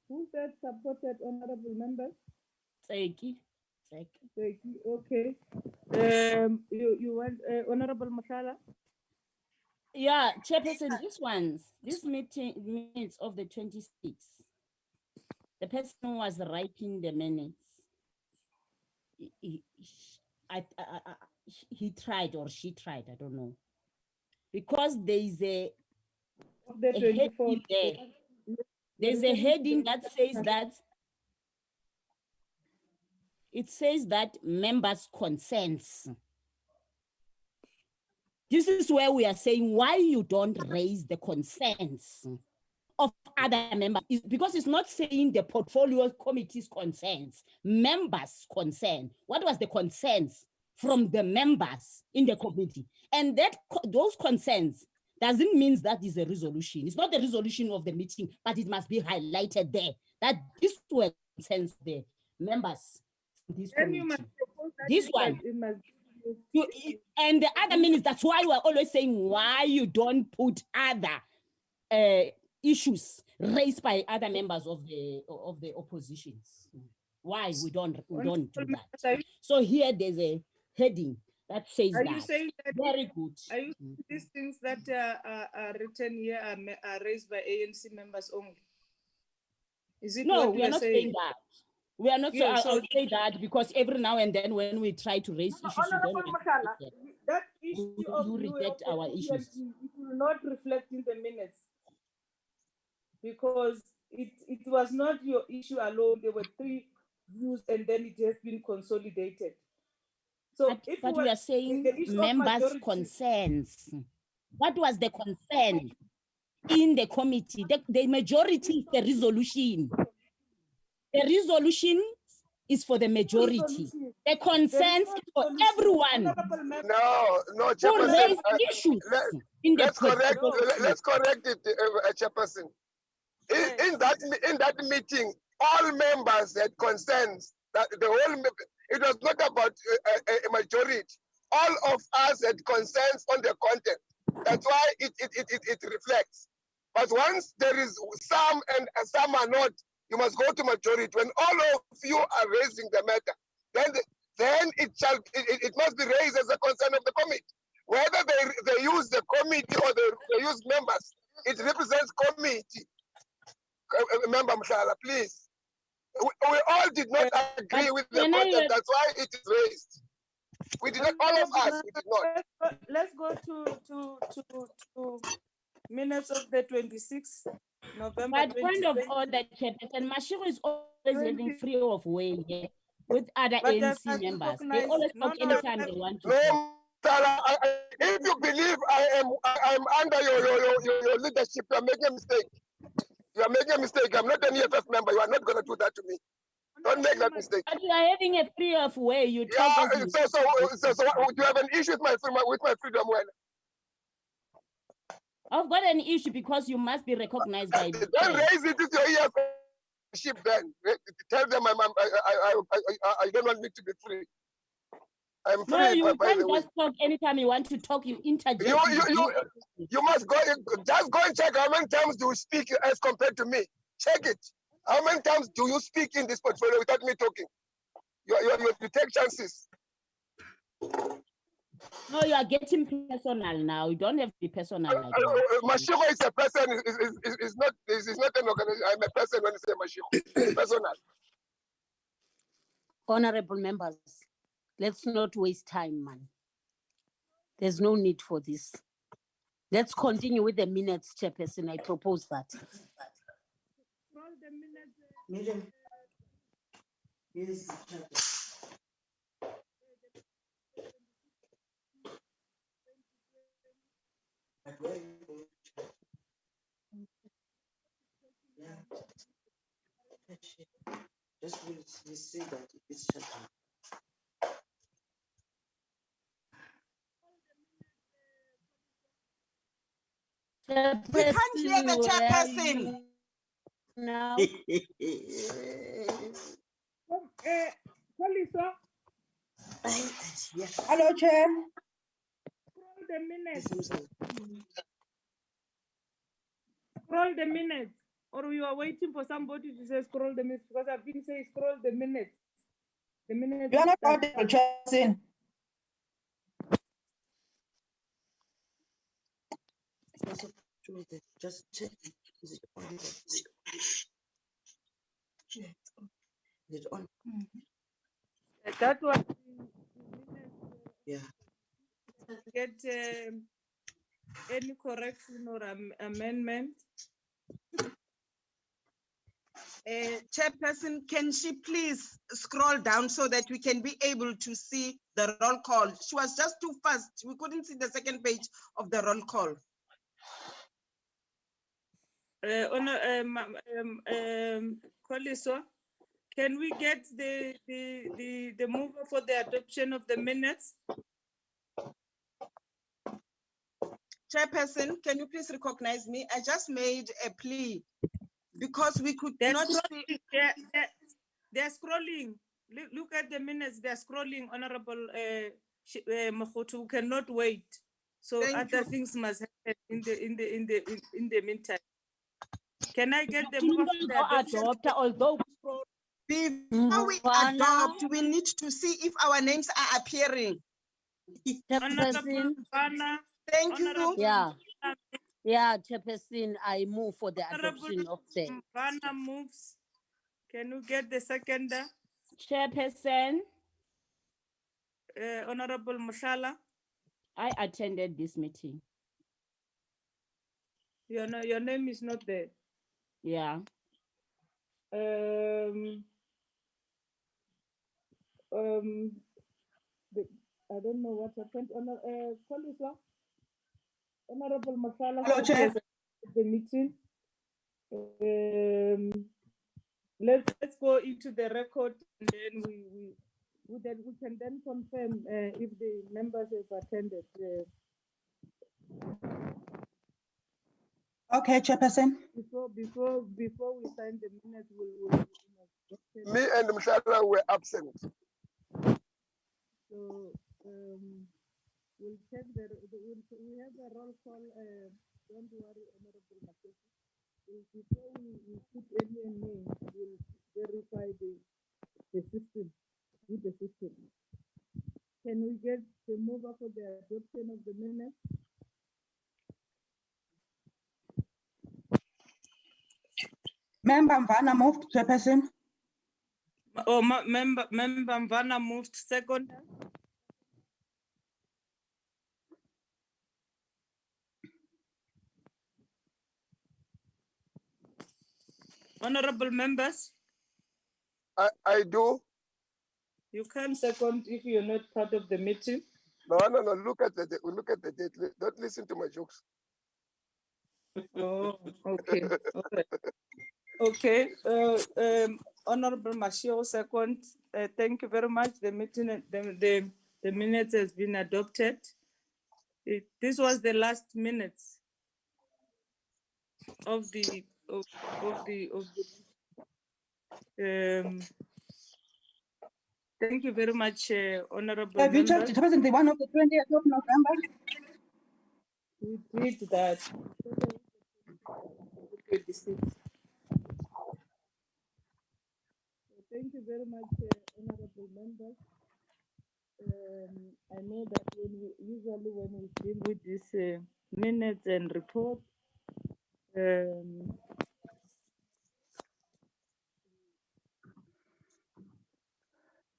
Who that supported, honorable members? Thank Okay. You want Honorable Masala? Yeah, Chairperson, these minutes of the 26th, the person who was writing the minutes, he tried or she tried, I don't know. Because there is a heading there. There's a heading that says that it says that members' consents. This is where we are saying why you don't raise the consents of other members. Because it's not saying the portfolio committee's consents, members' consent. What was the consents from the members in the committee? And those consents doesn't mean that is a resolution. It's not the resolution of the meeting, but it must be highlighted there that this were consents the members of this committee. This one. And the other minutes, that's why we're always saying why you don't put other issues raised by other members of the oppositions. Why we don't do that. So here there's a heading that says Are that. you saying that? Very good. Are you saying these things that are written here are raised by ANC members only? Is it No, what we are not saying that. We are not. Yeah, so I'll say that because every now and then when we try to raise issues, you don't Honorable Mashala, that issue of you reject our issues. It will not reflect in the minutes because it was not your issue alone. There were 3 views and then it has been consolidated. So but we are saying members' concerns. What was the consent in the committee? The majority is the resolution. The resolution is for the majority. The consent is for everyone. No, who Chairperson. raised issues in the Let's correct it, Chairperson. In that meeting, all members had concerns that the whole. It was not about a majority. All of us had concerns on the content. That's why it reflects. But once there is some and some are not, you must go to majority. When all of you are raising the matter, then it must be raised as a concern of the committee. Whether they use the committee or they use members, it represents committee. Member Mshala, please. We all did not agree with the content. That's why it is raised. We did not. All of us. We did not. Let's go to minutes of the 26th November. But point of order, Chairperson, Mashiro is always having free of way here with other ANC members. They always talk anytime they want to. No, Sarah, if you believe I am under your leadership, you are making a mistake. You are making a mistake. I'm not an EFF member. You are not going to do that to me. Don't make that mistake. But you are having a free of way. You talk. So do you have an issue with my freedom? Well, I've got an issue because you must be recognized by the Don't chair. raise it with your ear sheep then. Tell them I don't want me to be free. I'm free, No, you by the can't way. just talk anytime you want to talk, you interject. You must go, just go and check how many times do you speak as compared to me. Check it. How many times do you speak in this portfolio without me talking? You take chances. No, you are getting personal now. You don't have to be personal like that. Mashiko is a person, is not an organization. I'm a person when you say Mashiko. It's personal. Honorable members, let's not waste time, man. There's no need for this. Let's continue with the minutes, Chairperson. I propose that. Madam, yes, just we'll see that it's shut down. We can't hear the chairperson. Now. Kolisa, Hello, Chair. scroll the minutes. Scroll the minutes. Or you are waiting for somebody to say scroll the minutes, because I've been saying scroll the minutes. The minutes. You are not audible, Chairperson. Just check. Is it on? Is it on? That was Yeah. get any correction or amendment. Chairperson, can she please scroll down so that we can be able to see the roll call? She was just too fast. We couldn't see the second page of the roll call. Koliso, can we get the mover for the adoption of the minutes? Chairperson, can you please recognize me? I just made a plea because we could They're not scrolling. see. They're scrolling. Look at the minutes. They're scrolling, Honorable Mahotu. We cannot wait. So Thank other you. things must happen in the meantime. Can I get the mover for the adoption? Although before we adopt, we need to see if our names are appearing. Chairperson. Thank you. Yeah, Chairperson, I move for the adoption of the. Vanna moves. Can you get the seconder? Chairperson. Honorable Mushala. I attended this meeting. Your name is not there. Yeah. I don't know what happened. Honorable Masala. Hello, Chair. The meeting. Let's go into the record, and then we can then confirm if the members have attended. Okay, Chairperson. Before we sign the minutes, we'll Me and Mshala were absent. So we'll check we have a roll call. Don't worry, Honorable Makesi. Before we put any name, we'll verify the system with the system. Can we get the mover for the adoption of the minutes? Member Mvana moved, Chairperson. Oh, member Mvana moved second. Honorable members. I do. You can't second if you're not part of the meeting. No. Look at the date. Don't listen to my jokes. Oh, okay. Okay. Honorable Mashio, second. Thank you very much. The meeting, the minutes has been adopted. This was the last minutes. of the thank you very much, honorable Have you checked members. Chairperson, the one of the 20th of November? We did that. 26. Thank you very much, honorable members. I know that usually when we deal with these minutes and reports,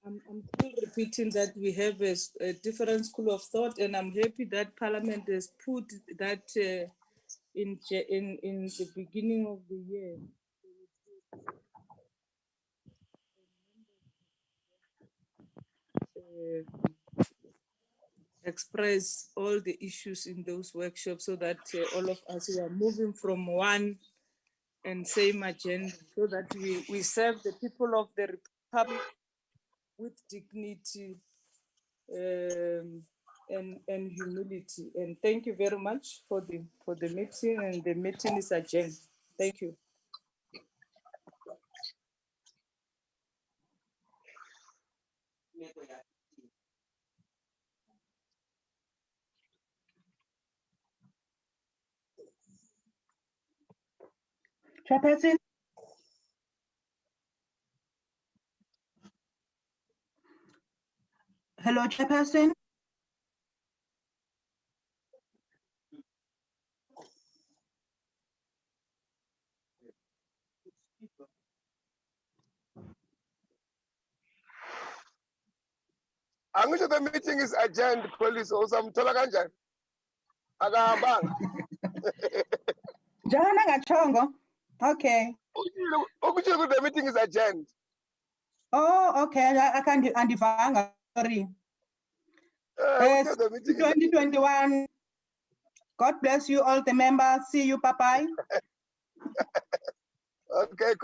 I'm still repeating that we have a different school of thought, and I'm happy that Parliament has put that in the beginning of the year. Express all the issues in those workshops so that all of us are moving from one and same agenda, so that we serve the people of the Republic with dignity and humility. And thank you very much for the meeting, and the meeting is adjourned. Thank you. Chairperson? Hello, Chairperson? Angisho the meeting is adjourned, police also mthola kanjani? Akahambanga. Jana ngachongo. Okay. Ukutshela ukuthi the meeting is adjourned. Oh, okay. I can't andivanga. Sorry. The meeting 2021. God bless you all the members. See you. Bye-bye. Okay.